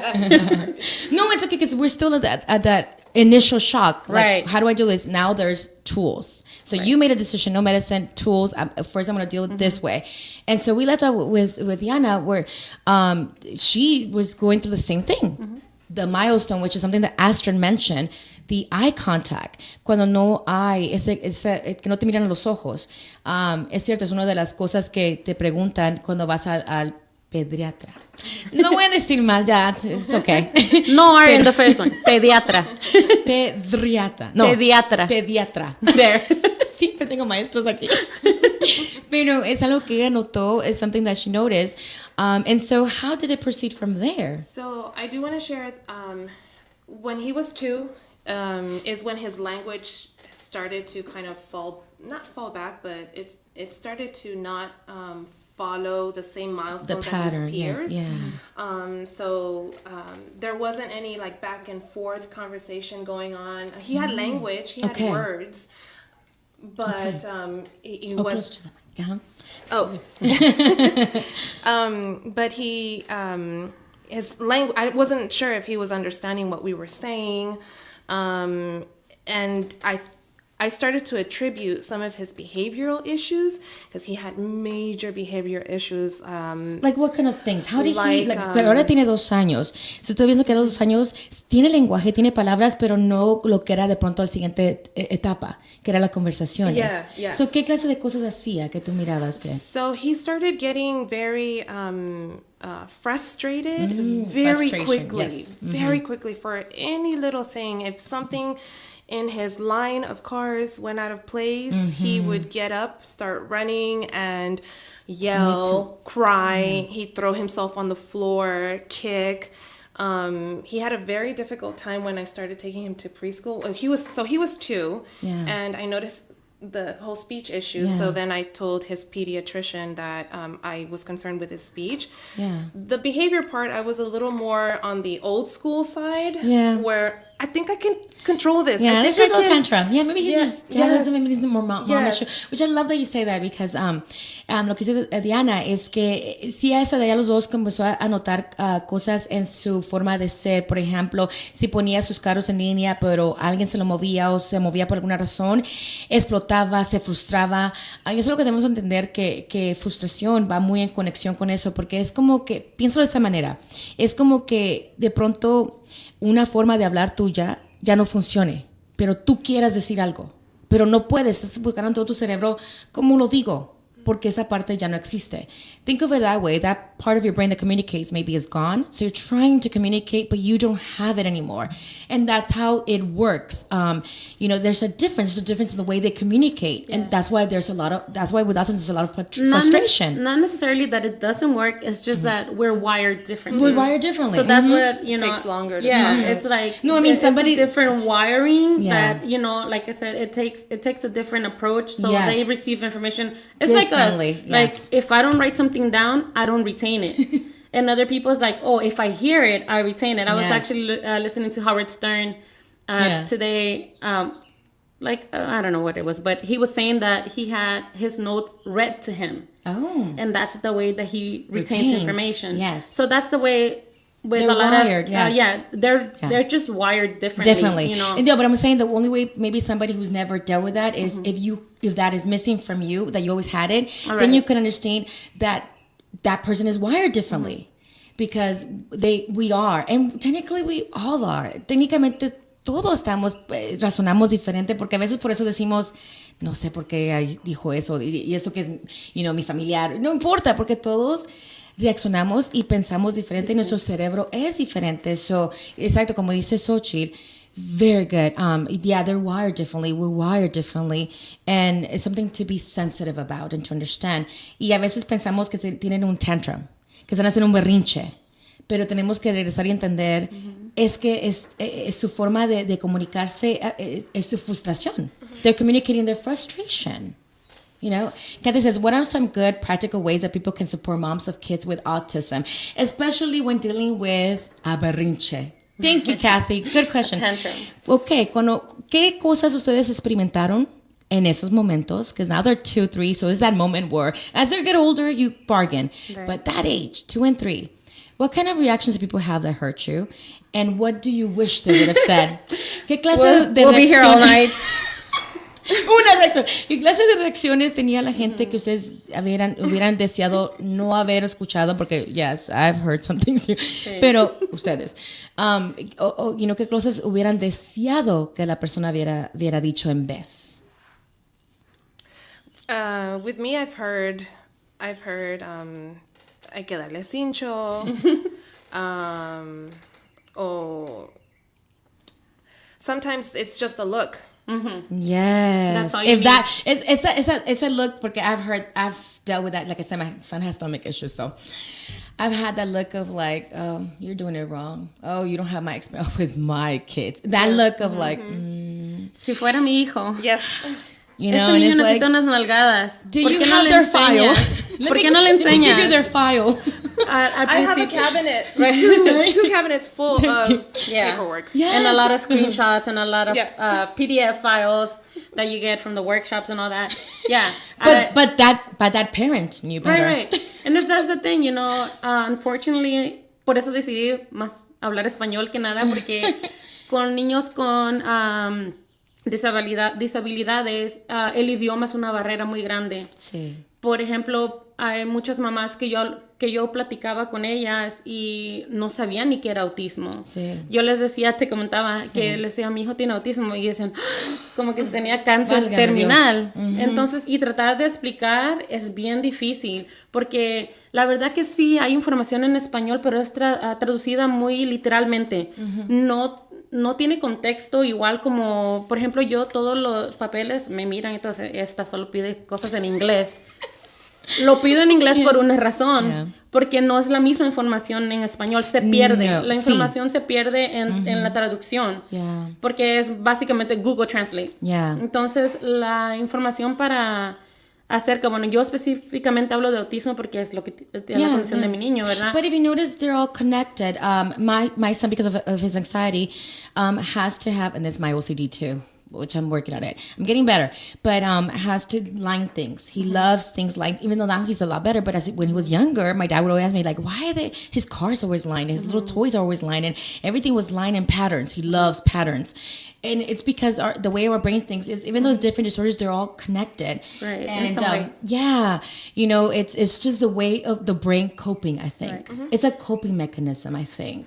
No, it's okay, because we're still at that initial shock. Like, Right. how do I do this? Now there's tools. So you made a decision, no medicine, tools. First, I'm going to deal with it this way. And so we left out with Diana, where she was going through the same thing. The milestone, which is something that Astrid mentioned, the eye contact. Cuando no hay, que no te miran a los ojos. Es cierto, es una de las cosas que te preguntan cuando vas al pediatra. No voy a decir mal, ya, it's okay. No are in the first one. Pediatra. Pediatra. No. Pediatra. There. Siempre tengo maestros aquí. Pero es algo que ella notó, is something that she noticed. And so how did it proceed from there? So I do want to share, when he was 2, is when his language started to kind of not fall back, but it started to not follow the same milestones as his peers. So there wasn't any like back and forth conversation going on. He had language, he had words, but he was Uh-huh. Oh. But his language, I wasn't sure if he was understanding what we were saying. And I started to attribute some of his behavioral issues because he had major behavior issues. Like what kind of things? How did Like, ahora tiene 2 años. Si estoy viendo que a los 2 años tiene lenguaje, tiene palabras, pero no lo que era de pronto la siguiente etapa, que era las conversaciones. Yeah, yes. So, ¿qué clase de cosas hacía que tú mirabas? So he started getting very frustrated very frustration, quickly. yes. Very quickly for any little thing. If something in his line of cars went out of place, he would get up, start running, and yell, cry. He'd throw himself on the floor, kick. He had a very difficult time when I started taking him to preschool. He was 2, Yeah. and I noticed the whole speech issues. Yeah. So then I told his pediatrician that I was concerned with his speech. Yeah. The behavior part, I was a little more on the old school side, Yeah. where I think I can control this. Yeah, I this think is I a can- tantrum. Yeah, maybe he's just jealous. Maybe he's more momish. Yes. Which I love that you say that because lo que dice Diana es que sí a esa de allá los dos comenzó a notar cosas en su forma de ser. Por ejemplo, si ponía sus carros en línea, pero alguien se lo movía o se movía por alguna razón, explotaba, se frustraba. Y eso es lo que debemos entender, que frustración va muy en conexión con eso, porque es como que, piénsalo de esta manera, es como que de pronto una forma de hablar tuya ya no funcione, pero tú quieras decir algo, pero no puedes, estás buscando en todo tu cerebro cómo lo digo, porque esa parte ya no existe. Think of it that way. That part of your brain that communicates maybe is gone, so you're trying to communicate, but you don't have it anymore, and that's how it works. There's a difference in the way they communicate, and that's why with autism there's a lot of frustration. Not necessarily that it doesn't work. It's just that we're wired differently. We're wired differently. So that's what Takes longer to Yeah, process. it's like No, I mean, it's somebody- a different wiring Yeah. that like I said, it takes a different approach. So Yes. they receive information. It's like us. Differently, Like yes. if I don't write something down, I don't retain it. And other people's like, oh, if I hear it, I retain it. I was Yes. actually listening to Howard Stern today. I don't know what it was, but he was saying that he had his notes read to him. Oh. And that's the way that he retains information. Yes. So that's the way with They're a lot wired, of yes. they're just wired differently. And but I'm saying the only way maybe somebody who's never dealt with that is if that is missing from you, that you always had it, All then right. you can understand that person is wired differently, because we are, and technically we all are. Técnicamente todos razonamos diferente, porque a veces por eso decimos, no sé por qué dijo eso, y eso que es, mi familiar. No importa, porque todos reaccionamos y pensamos diferente, y nuestro cerebro es diferente. So, exacto, como dice Xochitl, very good. They're wired differently. We're wired differently. And it's something to be sensitive about and to understand. Y a veces pensamos que tienen un tantrum, que están haciendo un berrinche. Pero tenemos que regresar y entender, es que es su forma de comunicarse, es su frustración. They're communicating their frustration. Kathy says, what are some good practical ways that people can support moms of kids with autism, especially when dealing with a berrinche? Thank you, Kathy. Good question. Tantrum. Okay, ¿qué cosas ustedes experimentaron en esos momentos? Because now they're 2, 3, so it's that moment where as they get older, you bargain. Right. But that age, 2 and 3, what kind of reactions do people have that hurt you? And what do you wish they would have said? ¿Qué clase de We'll be here all reacciones- night. Una reacción. ¿Qué clase de reacciones tenía la gente que ustedes hubieran deseado no haber escuchado? Porque, yes, I've heard some things here. Sí. Pero ustedes, ¿qué cosas hubieran deseado que la persona hubiera dicho en vez? With me, I've heard, hay que darle cincho, or sometimes it's just a look. Yes. That's all you if need. that it's a look, porque I've dealt with that. Like I said, my son has stomach issues, so I've had that look of like, oh, you're doing it wrong. Oh, you don't have my experience with my kids. That look of like, Si fuera mi hijo. Yes. you know, Este and niño it's like, necesita unas nalgadas. do ¿Por you qué no have le their enseñas? file? ¿Por qué no le Let me give you enseñas? their file. I have a cabinet, Right. two cabinets full of Yeah. paperwork. Yes. And a lot of screenshots and a lot of Yeah. PDF files that you get from the workshops and all that. Yeah. But that parent knew better. Right. And that's the thing, unfortunately, por eso decidí más hablar español que nada, porque con niños con disabilidades, el idioma es una barrera muy grande. Sí. Por ejemplo, hay muchas mamás que yo platicaba con ellas y no sabían ni qué era autismo. Sí. Yo les decía, te comentaba, que les decía, mi hijo tiene autismo, y decían, como que tenía cáncer Válgame terminal. Dios. Entonces, y tratar de explicar es bien difícil, porque la verdad que sí hay información en español, pero es traducida muy literalmente. No tiene contexto, igual como, por ejemplo, yo todos los papeles me miran, entonces esta solo pide cosas en inglés. Lo pido en inglés por una razón, porque no es la misma información en español, se pierde. No, La información se pierde en la traducción, Yeah. porque es básicamente Google Translate. Yeah. Entonces, la información para acerca, bueno, yo específicamente hablo de autismo porque es lo que es la condición de mi niño, ¿verdad? But if you notice, they're all connected. My son, because of his anxiety, has to have, and this is my OCD too, which I'm working on it. I'm getting better, but has to line things. He loves things like, even though now he's a lot better, but when he was younger, my dad would always ask me, like, why are his cars always lined, his little toys are always lined, and everything was lined in patterns. He loves patterns. And it's because the way our brains think is, even though it's different disorders, they're all connected. Right, in And some way. yeah, it's just the way of the brain coping, I think. Right. It's a coping mechanism, I think.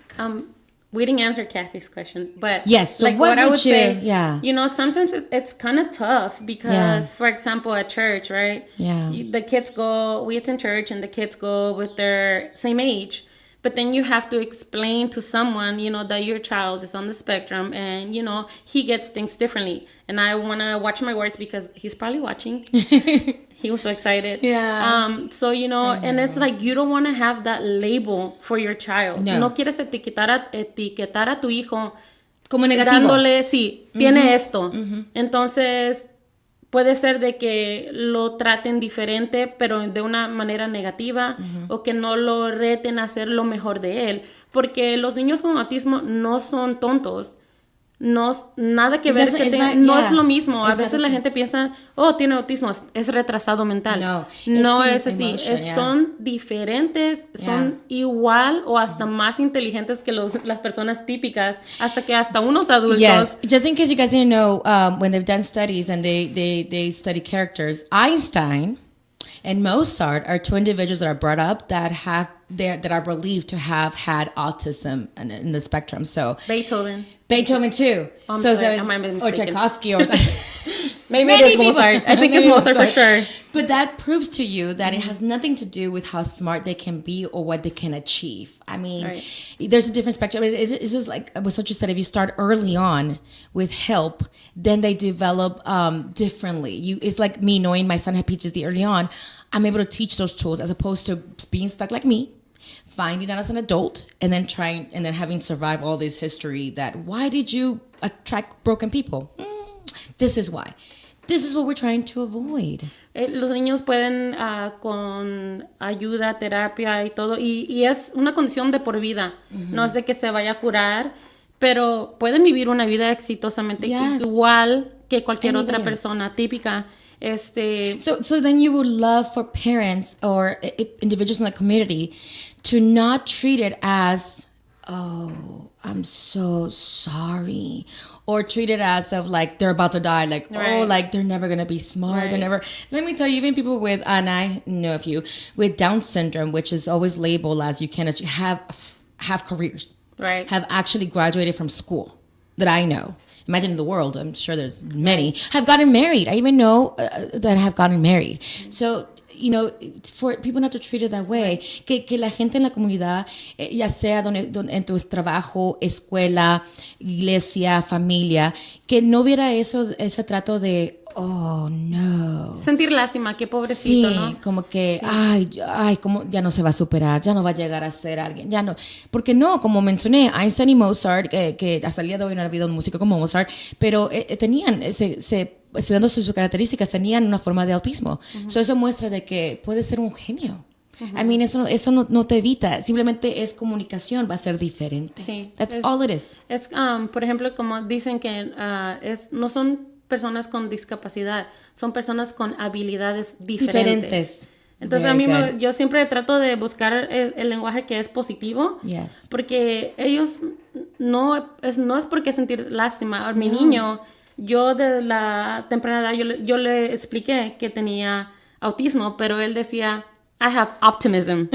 We didn't answer Kathy's question, but Yes, so like what I would would you- say, yeah. Sometimes it's kind of tough because, Yeah. for example, at church, right? Yeah. The kids we attend church and the kids go with their same age. But then you have to explain to someone, that your child is on the spectrum and, he gets things differently. And I want to watch my words because he's probably watching. He was so excited. Yeah. So, and it's like you don't want to have that label for your child. No. Quieres etiquetar a tu hijo Como negativo. dándole, sí, tiene esto. Entonces, puede ser de que lo traten diferente, pero de una manera negativa, o que no lo reten a hacer lo mejor de él. Porque los niños con autismo no son tontos. No, nada que It ver, doesn't- que it's tengan- not- no yeah. es lo mismo. A It's not veces the la same. gente piensa, tiene autismo, es retrasado mental. No, No it's es así. emotion, yeah. Son diferentes, son igual o hasta más inteligentes que las personas típicas, hasta unos adultos. Yes, just in case you guys didn't know, when they've done studies and they study characters, Einstein and Mozart are two individuals that are brought up that are believed to have had autism in the spectrum. So Beethoven too. I'm so sorry, it's- I might be or mistaken. Tchaikovsky or Maybe it is Mozart. I think it's Maybe Mozart for sure. But that proves to you that it has nothing to do with how smart they can be or what they can achieve. I mean, Right. there's a different spectrum. It's just like what you said. If you start early on with help, then they develop differently. It's like me knowing my son had PTSD early on. I'm able to teach those tools as opposed to being stuck like me, finding out as an adult, and then having survived all this history that why did you attract broken people? This is why. This is what we're trying to avoid. Los niños pueden, con ayuda, terapia y todo, y es una condición de por vida. No es de que se vaya a curar, pero pueden vivir una vida exitosamente Yes. igual que cualquier Anybody otra else. persona típica. So then you would love for parents or individuals in the community to not treat it as, oh, I'm so sorry, or treat it as of like they're about to die, like Right. like they're never gonna be smart, Right. they're never. Let me tell you, even people with, and I know a few with Down syndrome, which is always labeled as you cannot have careers, Right. have actually graduated from school that I know. Imagine in the world, I'm sure there's many, have gotten married. I even know that have gotten married. So, for people not to treat it that way, que la gente en la comunidad, ya sea en tu trabajo, escuela, iglesia, familia, que no viera ese trato de, oh, no. Sentir lástima, qué pobrecito, Sí, ¿no? como que, ay, como ya no se va a superar, ya no va a llegar a ser alguien, ya no. Porque no, como mencioné, Einstein y Mozart, que hasta el día de hoy no ha habido un músico como Mozart, pero tenían, se estudiando sus características, tenían una forma de autismo. So eso muestra de que puede ser un genio. I mean, eso no te evita. Simplemente es comunicación, va a ser diferente. Sí. That's all it is. Es, por ejemplo, como dicen que no son personas con discapacidad, son personas con habilidades diferentes. Entonces yo siempre trato de buscar el lenguaje que es positivo, porque ellos no es porque sentir lástima. Mi niño, yo desde la temprana edad, yo le expliqué que tenía autismo, pero él decía, I have optimism.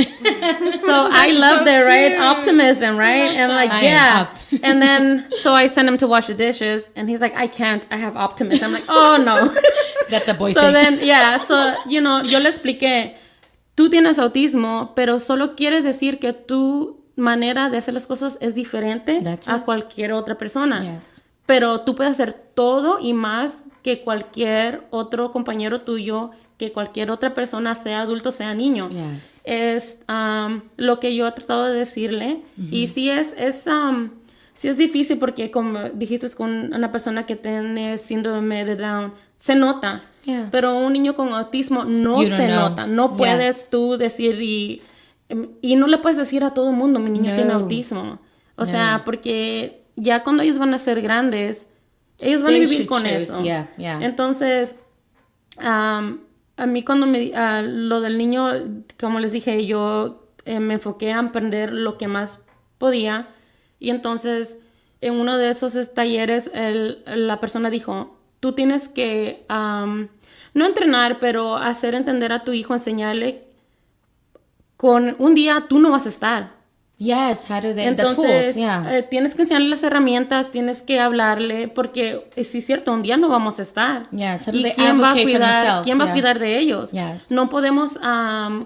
So I love that, right? Optimism, right? And I'm like, yeah. And then, so I sent him to wash the dishes, and he's like, I can't, I have optimism. I'm like, oh, no. That's a boy thing. So then, yo le expliqué, tú tienes autismo, pero solo quiere decir que tu manera de hacer las cosas es diferente a cualquier otra persona. Pero tú puedes hacer todo y más que cualquier otro compañero tuyo, que cualquier otra persona, sea adulto, sea niño. Es lo que yo he tratado de decirle. Y sí es difícil porque, como dijiste, con una persona que tiene síndrome de Down, se nota. Pero un niño con autismo no se nota. No puedes tú decir, y no le puedes decir a todo el mundo, mi niño tiene autismo. O sea, porque ya cuando ellos van a ser grandes, ellos van a vivir con eso. Entonces, a mí cuando lo del niño, como les dije, yo me enfoqué a aprender lo que más podía. Y entonces, en uno de esos talleres, la persona dijo, tú tienes que, no entrenar, pero hacer entender a tu hijo, enseñarle, con un día tú no vas a estar. Entonces, the tools, tienes que enseñarle las herramientas, tienes que hablarle, porque sí es cierto, un día no vamos a estar. ¿Y quién va a cuidar de ellos? No podemos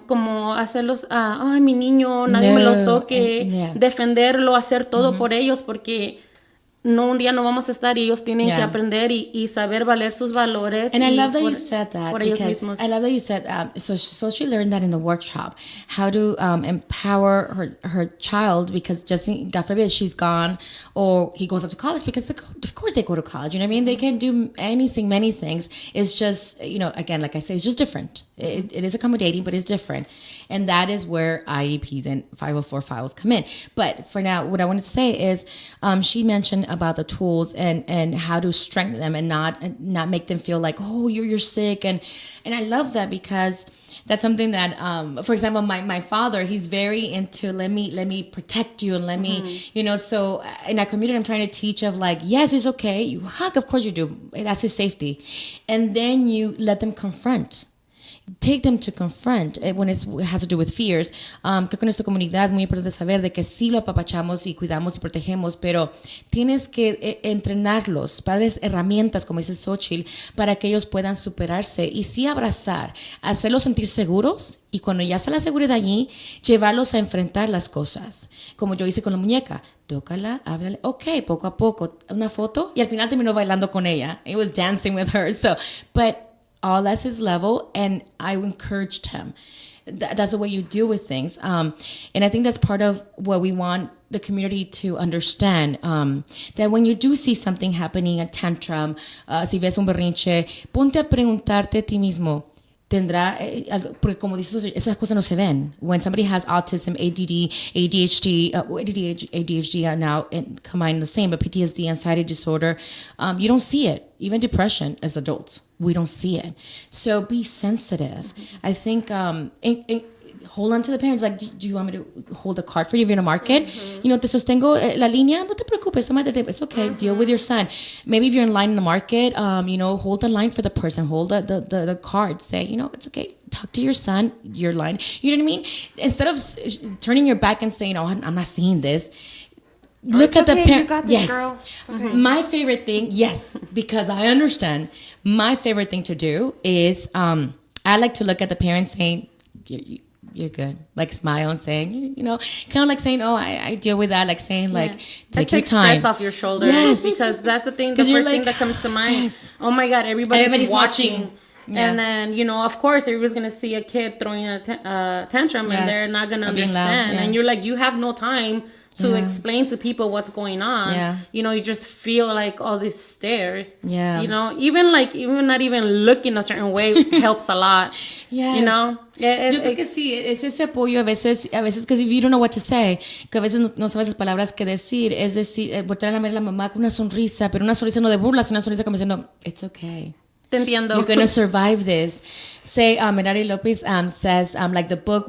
como hacerlos, ay, mi niño, nadie me lo toque, defenderlo, hacer todo por ellos, porque un día no vamos a estar y ellos tienen que aprender y saber valer sus valores. And I love that you said that, because I love that you said, so she learned that in the workshop, how to empower her child, because just God forbid she's gone or he goes up to college, because of course they go to college, you know what I mean? They can do many things. It's just, again, like I say, it's just different. It is accommodating, but it's different. And that is where IEPs and 504 files come in. But for now, what I wanted to say is, she mentioned about the tools and how to strengthen them and not make them feel like, oh, you're sick. And I love that, because that's something that, for example, my father, he's very into let me protect you and let me, so in our community, I'm trying to teach of like, yes, it's okay. You hug, of course you do. That's his safety. And then you let them confront. Take them to confront when it has to do with fears. Creo que en nuestra comunidad es muy importante saber de que sí lo apapachamos y cuidamos y protegemos, pero tienes que entrenarlos, darles herramientas, como dice Xochitl, para que ellos puedan superarse y sí abrazar, hacerlos sentir seguros, y cuando ya está la seguridad allí, llevarlos a enfrentar las cosas. Como yo hice con la muñeca. Tócala, háblale, ok, poco a poco, una foto, y al final terminó bailando con ella. It was dancing with her. But all that's his level, and I encouraged him. That's the way you deal with things. And I think that's part of what we want the community to understand, that when you do see something happening, a tantrum, si ves un berrinche, ponte a preguntarte a ti mismo, tendrá, porque como dices, esas cosas no se ven. When somebody has autism, ADD, ADHD are now combined in the same, but PTSD, anxiety disorder, you don't see it. Even depression as adults, we don't see it. So be sensitive. I think, hold on to the parents. Like, do you want me to hold a card for you if you're in a market? Te sostengo la línea. No te preocupes. It's okay. Deal with your son. Maybe if you're in line in the market, hold the line for the person. Hold the card. Say, it's okay. Talk to your son, your line. You know what I mean? Instead of turning your back and saying, oh, I'm not seeing this. Look at the parent. You got this, girl. It's okay. My favorite thing, yes, because I understand. My favorite thing to do is I like to look at the parents saying, you're good. Like smile and saying, kind of like saying, oh, I deal with that. Like saying, take your time. Stress off your shoulders. Yes. Because that's the thing, the first thing that comes to mind. Yes. Oh my God, everybody's watching. Yeah. And then, of course, everybody's going to see a kid throwing a tantrum, and they're not going to understand. Loud, yeah. And you're like, you have no time to explain to people what's going on. Yeah. You know, you just feel like all these stares. Yeah. You know, even not even looking a certain way helps a lot. Yes. You know? Yo creo que sí, es ese apoyo a veces que if you don't know what to say, que a veces no sabes las palabras que decir, es decir, voltear a ver a la mamá con una sonrisa, pero una sonrisa no de burla, sino una sonrisa como diciendo, it's okay. Te entiendo. You're going to survive this. Say, Merari Lopez says, like the book,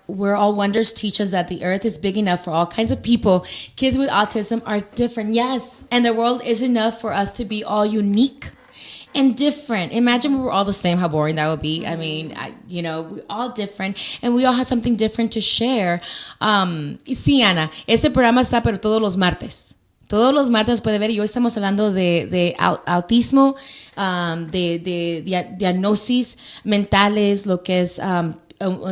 We're All Wonders teaches that the earth is big enough for all kinds of people. Kids with autism are different, yes. And the world is enough for us to be all unique and different. Imagine we were all the same, how boring that would be. I mean, we're all different and we all have something different to share. Y sí, Ana, este programa está, pero todos los martes. Todos los martes puede ver, y hoy estamos hablando de autismo, de diagnosis mentales, lo que es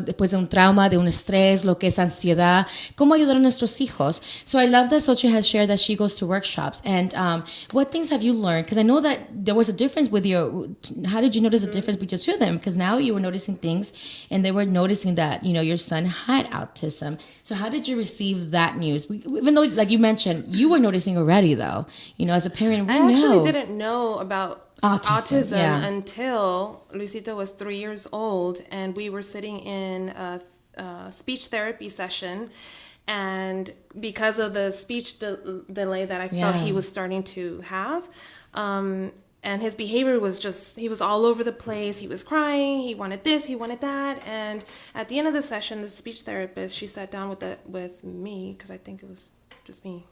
después de un trauma, de un estrés, lo que es ansiedad, cómo ayudar a nuestros hijos. So I love that Xochitl has shared that she goes to workshops. And what things have you learned? Because I know that there was a difference with how did you notice a difference between the two of them? Because now you were noticing things and they were noticing that, your son had autism. So how did you receive that news? Even though, like you mentioned, you were noticing already though, as a parent, I actually didn't know about autism until Luisito was 3 years old, and we were sitting in a speech therapy session, and because of the speech delay that I felt he was starting to have, and his behavior was he was all over the place. He was crying, he wanted this, he wanted that, and at the end of the session, the speech therapist, she sat down with me, because I think it was just me.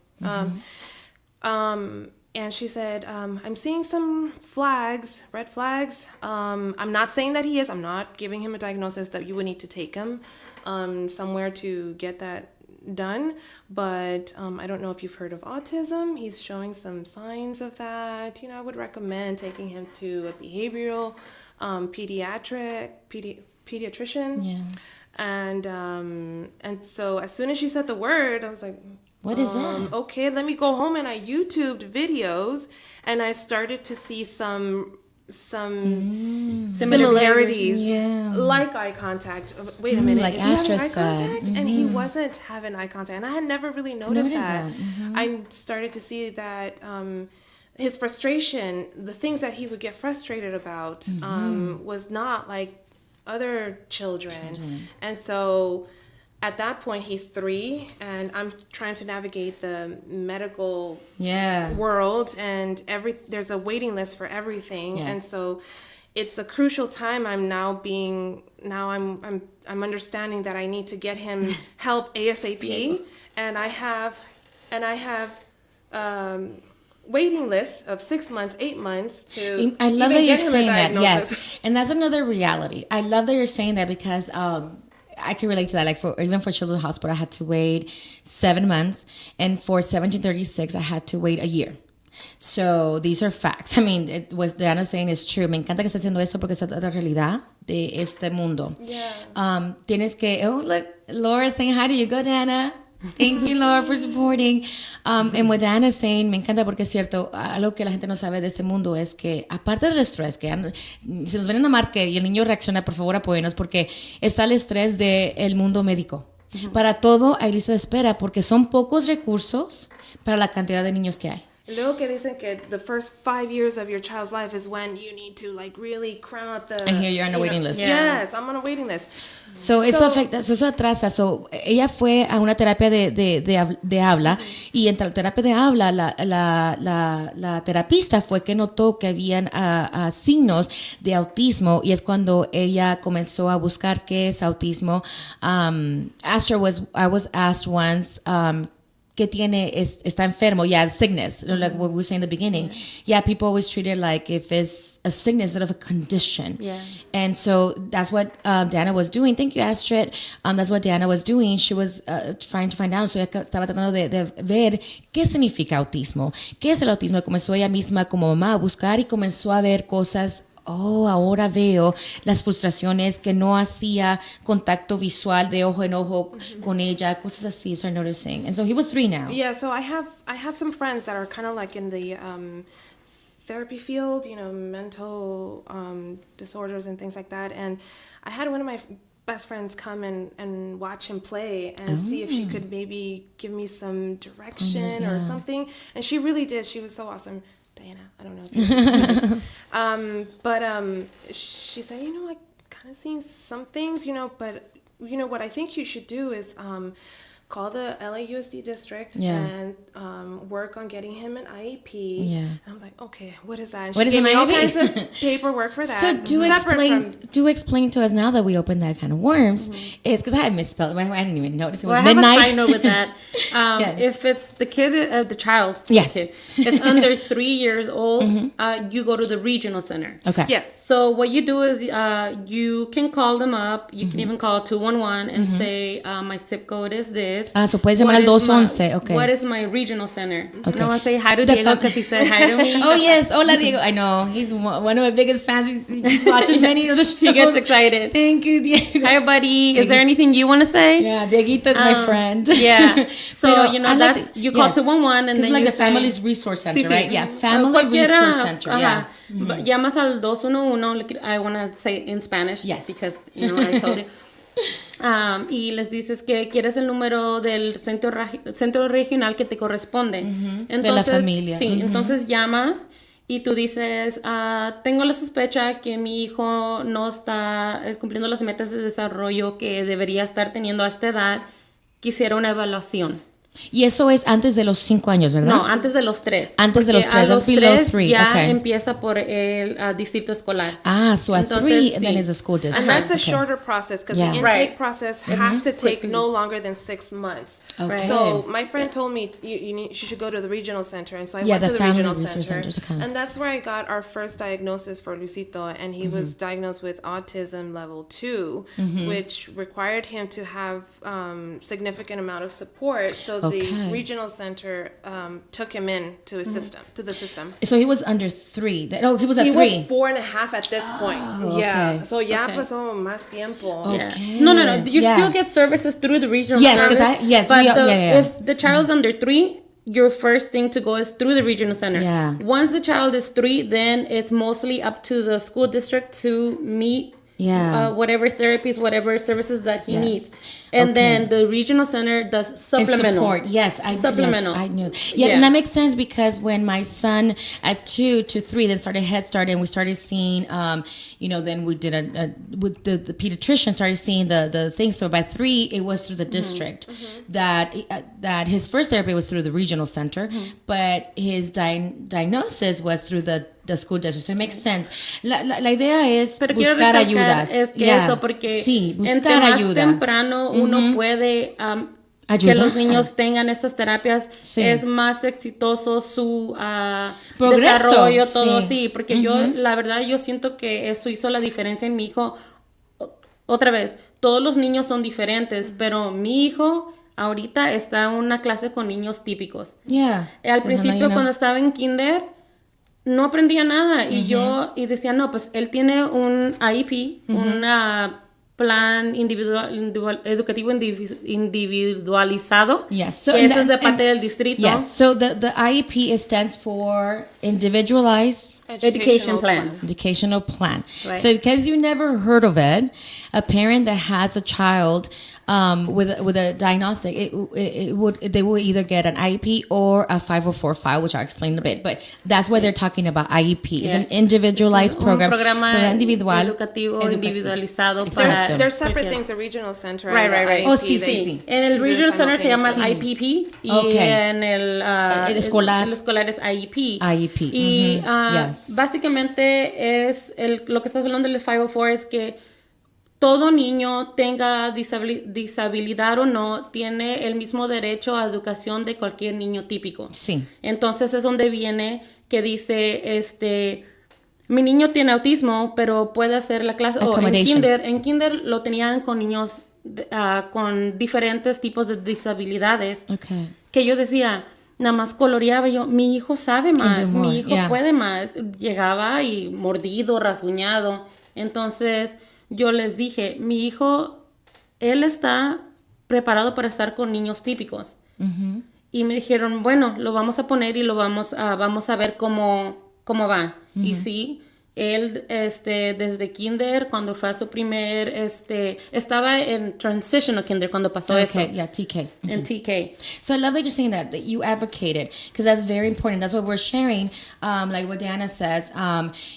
And she said, I'm seeing some red flags. I'm not saying that he is. I'm not giving him a diagnosis that you would need to take him somewhere to get that done. But I don't know if you've heard of autism. He's showing some signs of that. I would recommend taking him to a behavioral pediatrician. Yeah. And so as soon as she said the word, I was like, what is that? Okay, let me go home, and I YouTubed videos, and I started to see some similarities, like eye contact. Wait a minute, like is he having eye Astra contact? And he wasn't having eye contact, and I had never really noticed that. I started to see that his frustration, the things that he would get frustrated about, was not like other children. And so at that point, he's 3, and I'm trying to navigate the medical world, and there's a waiting list for everything, and so it's a crucial time. I'm understanding that I need to get him help ASAP, and I have waiting lists of 6 months, 8 months to. I love that you're saying that. Yes, and that's another reality. I love that you're saying that because. I can relate to that. Like even for Children's Hospital, I had to wait 7 months, and for 1736, I had to wait a year. So these are facts. I mean, what Diana is saying is true. Me encanta que esté haciendo esto porque es la realidad de este mundo. Yeah. Tienes que. Oh, look, Laura's saying hi to you. Go, Diana. Thank you, Laura, for supporting. And what Diana is saying, me encanta porque es cierto, algo que la gente no sabe de este mundo es que, aparte del estrés, que si nos ven a marcar y el niño reacciona, por favor apóyenos, porque está el estrés del mundo médico. Para todo hay lista de espera, porque son pocos recursos para la cantidad de niños que hay. Luego que dicen que the first 5 years of your child's life is when you need to like really crank up the. And here you're on a waiting list. Yes, I'm on a waiting list. So eso afecta, eso atrasa. So ella fue a una terapia de habla y entre la terapia de habla la terapista fue que notó que habían signos de autismo y es cuando ella comenzó a buscar qué es autismo. I was asked once. Que está enfermo, sickness, like what we were saying in the beginning. People always treat it like if it's a sickness instead of a condition. And so that's what Diana was doing. Thank you, Astrid. That's what Diana was doing. She was trying to find out. So ella estaba tratando de ver qué significa autismo, qué es el autismo. Y comenzó ella misma como mamá a buscar y comenzó a ver cosas. Ahora veo las frustraciones que no hacía contacto visual de ojo en ojo con ella, cosas así. So I'm noticing. And so he was 3 now. Yeah, so I have some friends that are kind of like in the therapy field, mental disorders and things like that. And I had one of my best friends come and watch him play and see if she could maybe give me some direction or something. And she really did. She was so awesome. Diana, I don't know if you but she said, I kind of seen some things, but what I think you should do is call the LAUSD district and work on getting him an IEP. Yeah. And I was like, okay, what is that? And what she is gave an me IEP? all kinds of paperwork for that. So do explain to us now that we opened that can of worms. It's because I had misspelled. I didn't even notice it was midnight. I have a side note with that. If it's the kid, the child, yes, it's under 3 years old, you go to the regional center. Okay. Yes. So what you do is you can call them up. You can even call 211 and say, my zip code is this. So puedes llamar al 211. Okay. What is my regional center? Okay. And I want to say hi to Diego because he said hi to me. Oh, yes. Hola, Diego. I know. He's one of my biggest fans. He watches many of the shows. He gets excited. Thank you, Diego. Hi, buddy. Is there anything you want to say? Yeah, Dieguito is my friend. Yeah. So, Pero, you call 211 and then like you the Family's Resource Center, sí, right? Yeah, Family Resource Center, yeah. Llamas al 211, I want to say in Spanish. Yes. Because, I told you. Y les dices que quieres el número del centro regional que te corresponde. Entonces, de la familia. Sí, entonces llamas y tú dices, tengo la sospecha que mi hijo no está cumpliendo las metas de desarrollo que debería estar teniendo a esta edad. Quisiera una evaluación. Y eso es antes de los 5 años, ¿verdad? No, antes de los 3. Antes de los 3, that's below 3. Ya empieza por el distrito escolar. So at 3, then it's a school district. And that's a shorter process because the intake process has to take no longer than 6 months. Okay. So my friend told me you should go to the regional center, and so I went to the regional center. And that's where I got our first diagnosis for Luisito, and he was diagnosed with autism level 2, which required him to have significant amount of support. So the regional center took him in to a the system. So he was under 3. He was at 3. He was 4.5 at this point. Yeah. Okay. So ya pasó más tiempo. Okay. No. You still get services through the regional service. But if the child's under 3, your first thing to go is through the regional center. Yeah. Once the child is 3, then it's mostly up to the school district to meet whatever therapies, whatever services that he needs. And then the regional center does supplemental. Support. Yes, supplemental. I knew. Yeah, and that makes sense because when my son at 2 to 3 then started Head Start and we started seeing, then we did with the pediatrician started seeing the things. So by 3, it was through the district that his first therapy was through the regional center, but his diagnosis was through the school district. So it makes sense. La idea es buscar ayudas. Es que eso, porque buscar más ayuda. Temprano uno puede que los niños tengan estas terapias, es más exitoso su desarrollo, todo, porque la verdad, yo siento que eso hizo la diferencia en mi hijo. Otra vez, todos los niños son diferentes, pero mi hijo ahorita está en una clase con niños típicos. Al principio, cuando estaba en kinder, no aprendía nada, y decía, no, pues él tiene un IEP, una plan educativo individualizado. Yes. So eso es de parte del distrito. Yes. So the IEP stands for Individualized Education Plan. Educational Plan. Right. So because you never heard of it, a parent that has a child with a diagnostic, they will either get an IEP or a 504 file, which I'll explain in a bit. But that's why they're talking about IEP. It's an individualized program. Programa individual, educativo individualizado. They're separate things. The regional center. Right. Oh, sí. En el regional center se llama IPP y en el escolar es IEP. Y básicamente es lo que estás hablando del 504 es que todo niño, tenga disabilidad o no, tiene el mismo derecho a educación de cualquier niño típico. Sí. Entonces es donde viene que dice, mi niño tiene autismo, pero puede hacer la clase. En kinder lo tenían con niños con diferentes tipos de disabilidades. Okay. Que yo decía, nada más coloreaba yo, mi hijo sabe más, mi hijo puede más. Llegaba y mordido, rasguñado. Entonces yo les dije, mi hijo, él está preparado para estar con niños típicos. Y me dijeron, bueno, lo vamos a poner y lo vamos a ver cómo va. Y sí, Él, desde kinder, cuando fue a su primer, estaba en transitional kinder cuando pasó eso. Okay, yeah, TK. En TK. So I love that you're saying that you advocated, because that's very important. That's what we're sharing. Like what Diana says,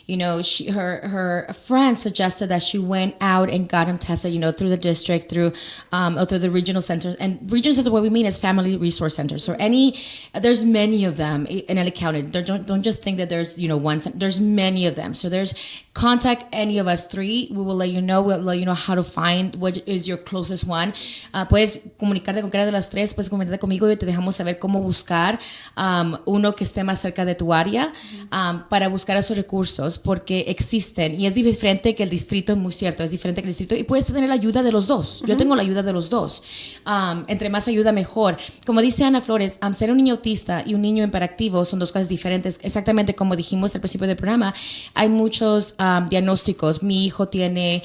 you know, her friend suggested that she went out and got him tested, you know, through the district, through the regional centers. And regional centers, what we mean is family resource centers. So there's many of them in El County. Don't just think that there's, you know, one. There's many of them. So there's contact any of us three. We will let you know. We'll let you know how to find what is your closest one. Puedes comunicarte con cualquiera de las tres. Puedes comunicarte conmigo y te dejamos saber cómo buscar uno que esté más cerca de tu área para buscar esos recursos, porque existen y es diferente que el distrito. Es muy cierto, es diferente que el distrito y puedes tener la ayuda de los dos. Yo tengo la ayuda de los dos. Entre más ayuda mejor. Como dice Ana Flores, ser un niño autista y un niño hiperactivo son dos cosas diferentes. Exactamente como dijimos al principio del programa, hay muchos diagnósticos. Mi hijo tiene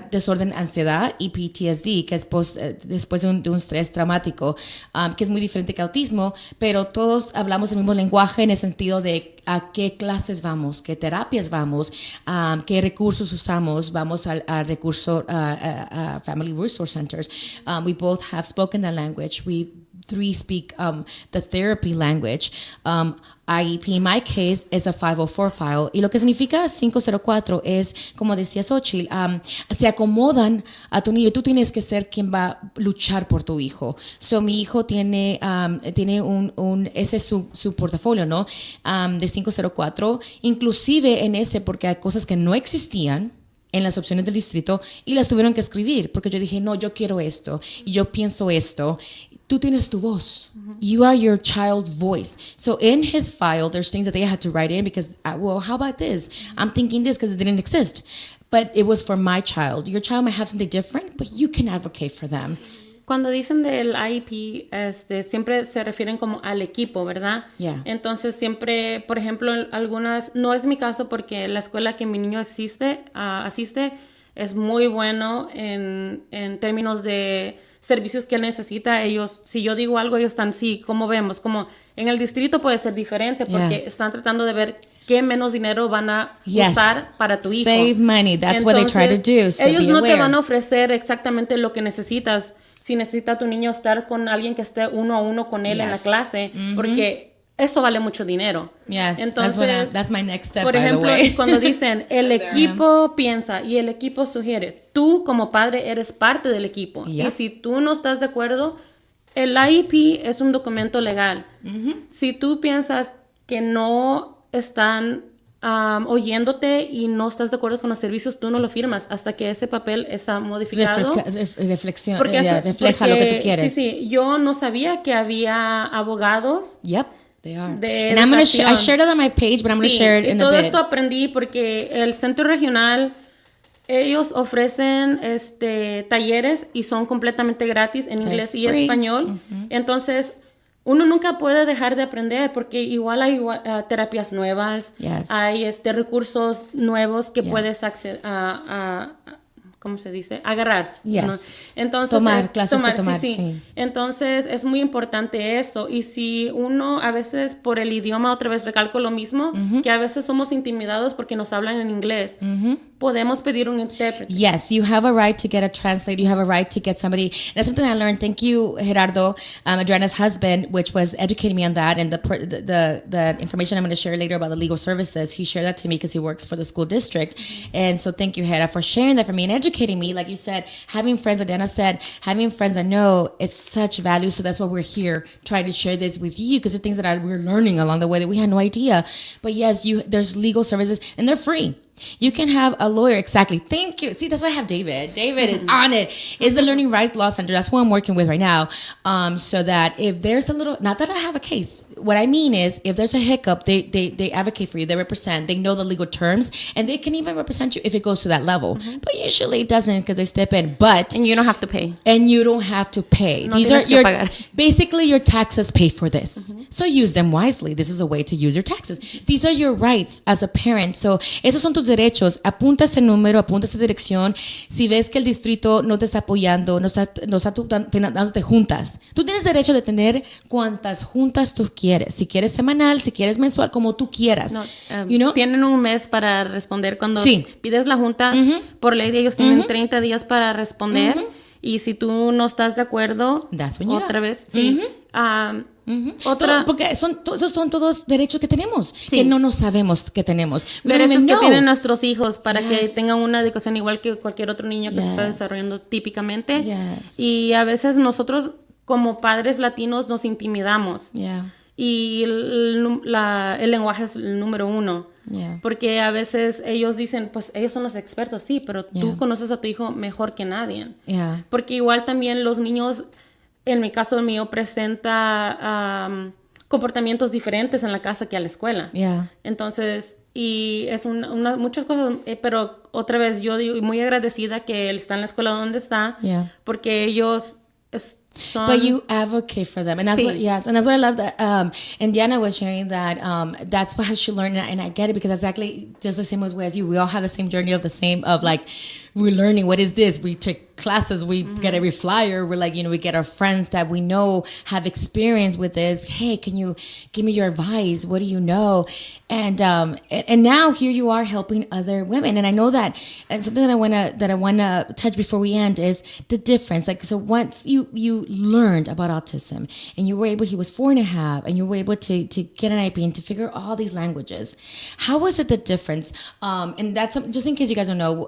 desorden de ansiedad y PTSD, que es después de un estrés traumático, que es muy diferente que autismo, pero todos hablamos el mismo lenguaje en el sentido de a qué clases vamos, qué terapias vamos, qué recursos usamos. Vamos al recurso Family Resource Centers. We both have spoken that language. We three speak the therapy language. IEP, in my case, is a 504 file. Y lo que significa 504 es, como decía Xochitl, se acomodan a tu niño. Tú tienes que ser quien va a luchar por tu hijo. So, mi hijo tiene ese es su portafolio, ¿no? De 504. Inclusive en ese, porque hay cosas que no existían en las opciones del distrito y las tuvieron que escribir, porque yo dije, no, yo quiero esto, y yo pienso esto. Tú tienes tu voz. You are your child's voice. So in his file, there's things that they had to write in because, well, how about this? I'm thinking this because it didn't exist. But it was for my child. Your child might have something different, but you can advocate for them. Cuando dicen del IEP, siempre se refieren como al equipo, ¿verdad? Yeah. Entonces siempre, por ejemplo, algunas, no es mi caso porque la escuela que mi niño asiste es muy bueno en términos de servicios que él necesita. Ellos, si yo digo algo, ellos están, sí, como vemos, como en el distrito puede ser diferente porque están tratando de ver qué menos dinero van a usar para tu hijo. Save money, that's what they try to do. So ellos be no aware. te van a ofrecer exactamente lo que necesitas. Si necesita tu niño estar con alguien que esté uno a uno con él en la clase, porque eso vale mucho dinero. Yes, entonces, that's my next step, por ejemplo, by the way. cuando dicen el equipo piensa y el equipo sugiere, tú como padre eres parte del equipo. Yep. Y si tú no estás de acuerdo, el IEP es un documento legal. Si tú piensas que no están oyéndote y no estás de acuerdo con los servicios, tú no lo firmas hasta que ese papel está modificado. Reflexión, Porque refleja lo que tú quieres. Sí, yo no sabía que había abogados. Yep, they are. De And I shared it on my page, but I'm going to share it in a bit. Todo esto aprendí porque el centro regional, ellos ofrecen talleres y son completamente gratis en inglés y español. Entonces, uno nunca puede dejar de aprender porque igual hay terapias nuevas, hay recursos nuevos que puedes acceder a ¿cómo se dice? Agarrar. ¿no? Entonces, tomar. Sí. Entonces, es muy importante eso. Y si uno, a veces, por el idioma, otra vez recalco lo mismo, que a veces somos intimidados porque nos hablan en inglés. Podemos pedir un intérprete. Yes, you have a right to get a translator. You have a right to get somebody. That's something I learned. Thank you, Gerardo, Adriana's husband, which was educating me on that. And the information I'm going to share later about the legal services, he shared that to me because he works for the school district. And so thank you, Hera, for sharing that for me and educating me. Like you said, having friends, like Diana said, having friends that know it's such value. So that's why we're here trying to share this with you, because the things that we're learning along the way that we had no idea. But yes, there's legal services and they're free. You can have a lawyer. Exactly. Thank you. See, that's why I have David. David is on it. It's the Learning Rights Law Center. That's what I'm working with right now. So that if there's a little, not that I have a case. What I mean is, if there's a hiccup, they advocate for you. They represent. They know the legal terms, and they can even represent you if it goes to that level. But usually it doesn't, because they step in. And you don't have to pay. And you don't have to pay. No, These are basically your taxes pay for this. So use them wisely. This is a way to use your taxes. These are your rights as a parent. So esos son tus tus derechos, apunta ese número, apunta esa dirección. Si ves que el distrito no te está apoyando, no está dándote juntas, tú tienes derecho de tener cuantas juntas tú quieres. Si quieres semanal, si quieres mensual, como tú quieras. No, you know? Tienen un mes para responder. Cuando Sí. pides la junta, por ley ellos tienen 30 días para responder. Y si tú no estás de acuerdo, That's when you otra go. vez, sí. Porque esos son todos derechos que tenemos, que no nos sabemos que tenemos. We don't Derechos even que know. tienen nuestros hijos para que Yes. tengan una educación igual que cualquier otro niño que se está Yes. desarrollando típicamente. Yes. Y a veces nosotros como padres latinos nos intimidamos. Yeah. Y el lenguaje es el número uno. Yeah. Porque a veces ellos dicen, pues ellos son los expertos, sí, pero tú Yeah. conoces a tu hijo mejor que nadie. Yeah. Porque igual también los niños, en mi caso mío, presenta comportamientos diferentes en la casa que a la escuela. Yeah. Entonces, y es muchas cosas, pero otra vez yo digo, muy agradecida que él está en la escuela donde está, Yeah. porque ellos son... But you advocate for them, and that's Sí. what and that's what I love that Indiana was sharing that that's how she learned, and I get it because exactly just the same way as you. We all have the same journey of like we're learning what is this. We take classes, we get every flyer. We're like we get our friends that we know have experience with this. Hey, can you give me your advice? What do you know? And now here you are helping other women, and I know that. And something that I wanna touch before we end is the difference. Like so, once you learned about autism, and you were able, he was 4.5, and you were able to get an IP and to figure all these languages. How was it the difference? And that's just in case you guys don't know.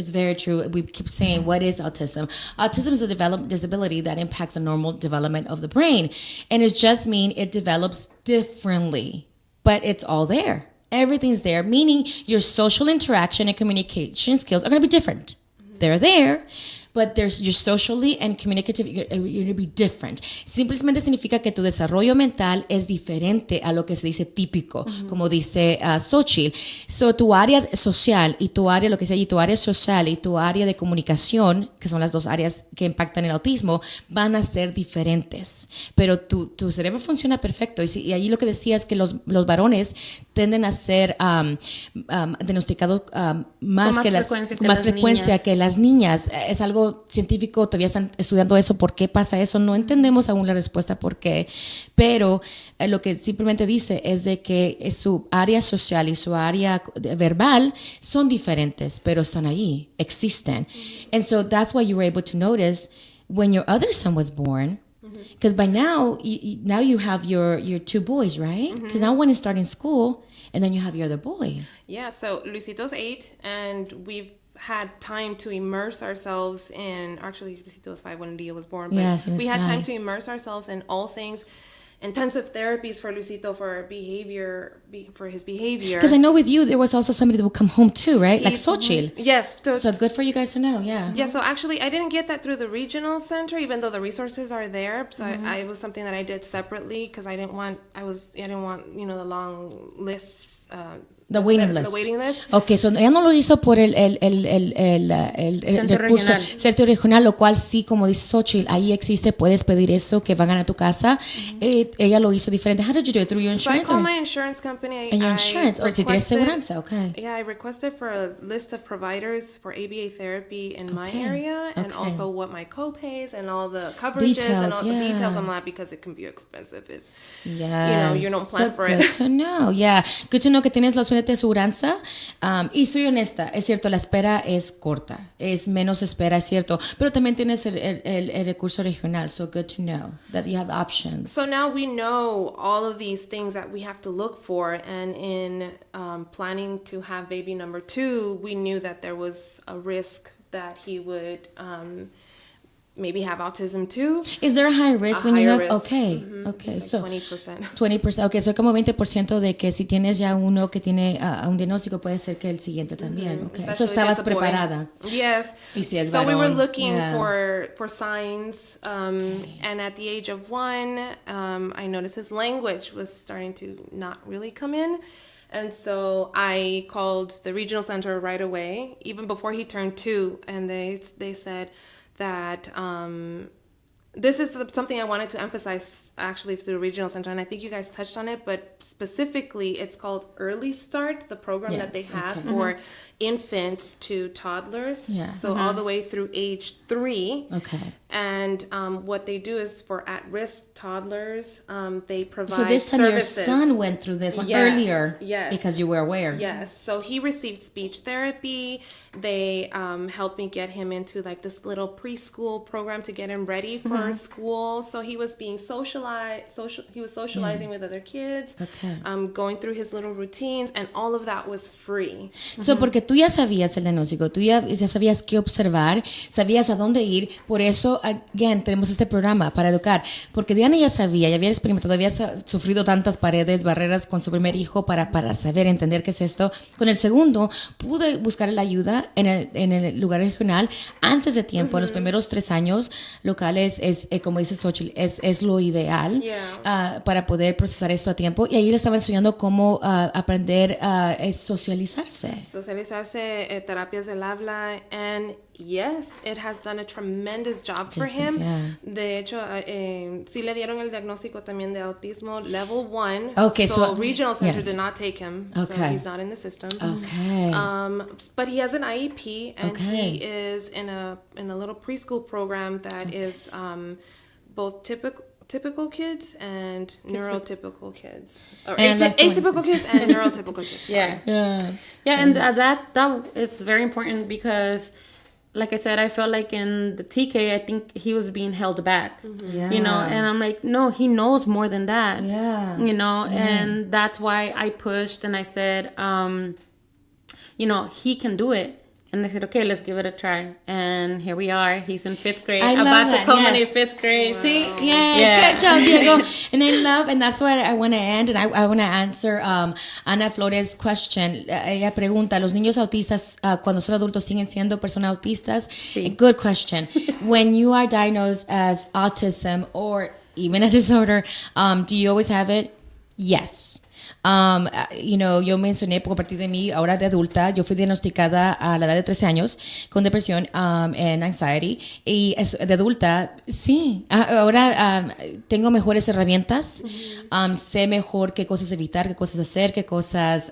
It's very true. We keep saying, what is autism? Autism is a disability that impacts the normal development of the brain, and it just means it develops differently. But it's all there. Everything's there, meaning your social interaction and communication skills are going to be different. They're there, but there's your socially and communicative, you're going to be different. Simplemente significa que tu desarrollo mental es diferente a lo que se dice típico, como dice Xochitl. So, tu área social y tu área, lo que sea, y tu área social y tu área de comunicación, que son las dos áreas que impactan el autismo, van a ser diferentes. Pero tu cerebro funciona perfecto. Y allí lo que decía es que los varones tienden a ser diagnosticados con más frecuencia que las niñas. Es algo científico, todavía están estudiando eso, por qué pasa eso, no entendemos aún la respuesta por qué, pero lo que simplemente dice es de que su área social y su área verbal son diferentes, pero están ahí, existen. And so that's why you were able to notice when your other son was born, because by now you have your two boys, right? Because now one is starting school and then you have your other boy. Yeah, so Luisito's 8, and we've had time to immerse ourselves in, actually Luisito was 5 when Leo was born, but Yes, he was we had time 5. to immerse ourselves in all things, intensive therapies for Luisito for his behavior. Because I know with you there was also somebody that would come home too, right? Like Xochitl. Yes. So good for you guys to know, yeah. Yeah, so actually I didn't get that through the regional center, even though the resources are there. So I was something that I did separately because I didn't want the long lists. The waiting list. The waiting list. Okay, so ella no lo hizo por el recurso centro regional, lo cual sí, como dice Xochitl, ahí existe, puedes pedir eso, que van a tu casa. Ella lo hizo diferente. How did you do it? Through your insurance? So I called my insurance company. And your insurance? Si tienes seguranza, okay. Yeah, I requested for a list of providers for ABA therapy in my area, and also what my co-pays and all the coverages and all the details on that, because it can be expensive if you don't plan for it. Good to know, yeah. Good to know que tienes los de aseguranza. Y soy honesta, es cierto, la espera es corta, es menos espera, es cierto, pero también tienes el recurso regional, so good to know that you have options. So now we know all of these things that we have to look for, and in planning to have baby number 2, we knew that there was a risk that he would maybe have autism too. Is there a high risk when you have? Risk. Okay, okay. It's so 20%. 20%, okay, so como 20% de que si tienes ya uno que tiene un diagnóstico, puede ser que el siguiente también. Okay, so estabas preparada. Yes. Y si es so we were varón, looking for signs, and at the age of 1, I noticed his language was starting to not really come in. And so I called the regional center right away, even before he turned 2, and they said that this is something I wanted to emphasize actually through the regional center, and I think you guys touched on it, but specifically it's called Early Start, the program that they have for infants to toddlers, so all the way through age 3. Okay. And what they do is for at-risk toddlers, they provide So this time services. your son went through this one earlier because you were aware. Yes, so he received speech therapy. They helped me get him into like this little preschool program to get him ready for school. So he was being he was socializing with other kids, going through his little routines, and all of that was free. So, porque tú ya sabías el diagnóstico, tú ya sabías qué observar, sabías a dónde ir, por eso, again, tenemos este programa para educar, porque Diana ya sabía, ya había experimentado, había sufrido tantas paredes, barreras con su primer hijo para saber, entender qué es esto. Con el segundo, pude buscar la ayuda en el lugar regional antes de tiempo, en los primeros 3 años locales, es como dice Xochitl, es lo ideal para poder procesar esto a tiempo, y ahí le estaba enseñando cómo aprender a socializarse. Socializarse, terapias del habla, and yes, it has done a tremendous job for him. De hecho, sí le dieron el diagnóstico también de autismo level 1. Okay, so regional center did not take him, so he's not in the system. Okay. But he has an IEP, and he is in a little preschool program that is both typical kids and neurotypical kids, or atypical kids and neurotypical kids. And that it's very important because, like I said, I felt like in the TK, I think he was being held back, you know, and I'm like, no, he knows more than that, you know, and that's why I pushed and I said, you know, he can do it. And they said, okay, let's give it a try. And here we are. He's in 5th grade. About to culminate 5th grade. See? Good job, Diego. And that's why I want to end. And I want to answer Ana Flores' question. Ella pregunta, ¿los niños autistas cuando son adultos siguen siendo personas autistas? Sí. Good question. When you are diagnosed as autism or even a disorder, do you always have it? Yes. You know, yo mencioné por partir de mí, ahora de adulta, yo fui diagnosticada a la edad de 13 años con depresión and anxiety, y de adulta, sí, ahora tengo mejores herramientas, sé mejor qué cosas evitar, qué cosas hacer, qué cosas,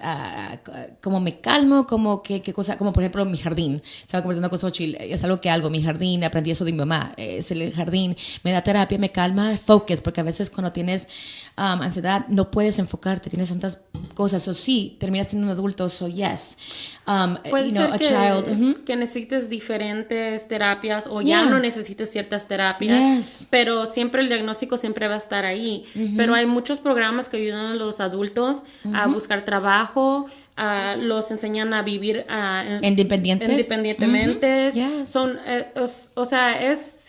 como me calmo, como qué cosas, como por ejemplo mi jardín, estaba convirtiendo con Xochitl, es algo que hago, mi jardín, aprendí eso de mi mamá, es el jardín, me da terapia, me calma, focus, porque a veces cuando tienes ansiedad no puedes enfocarte, tienes tantas cosas, o sí, terminas siendo un adulto, so yes. Puede you know, ser a child. Que necesites diferentes terapias o ya no necesites ciertas terapias, pero siempre el diagnóstico siempre va a estar ahí. Pero hay muchos programas que ayudan a los adultos a buscar trabajo, los enseñan a vivir independientemente. Son, o sea, es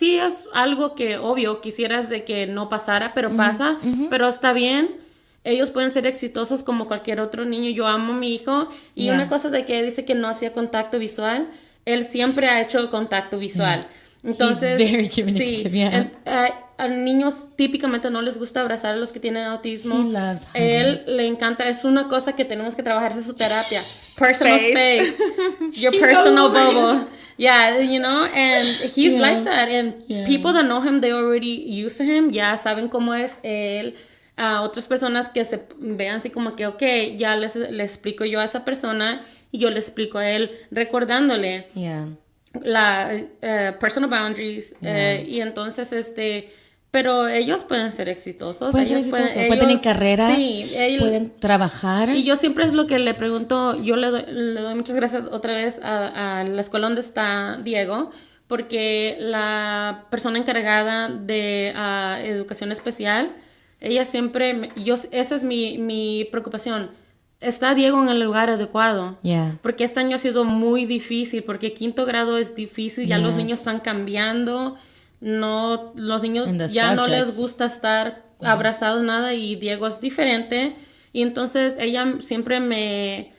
algo que obvio quisieras de que no pasara, pero pasa, pero está bien. Ellos pueden ser exitosos como cualquier otro niño. Yo amo a mi hijo y una cosa de que dice que no hacía contacto visual, él siempre ha hecho contacto visual. Entonces, he's very communicative, a niños típicamente no les gusta abrazar a los que tienen autismo. He loves él le encanta, es una cosa que tenemos que trabajar, es su terapia. Personal space. Your personal bubble. Yeah, you know, and he's like that. And people that know him, they already used to him. Ya saben cómo es él. A otras personas que se vean así como que, ok, ya le explico yo a esa persona y yo le explico a él recordándole la personal boundaries y entonces pero ellos pueden ser exitosos. Pueden tener carrera, pueden trabajar. Y yo siempre es lo que le pregunto, yo le doy muchas gracias otra vez a la escuela donde está Diego, porque la persona encargada de educación especial, ella siempre, esa es mi preocupación. ¿Está Diego en el lugar adecuado? Porque este año ha sido muy difícil, porque 5º grado es difícil, ya los niños están cambiando, los niños ya no les gusta estar abrazados, nada, y Diego es diferente. Y entonces ella siempre me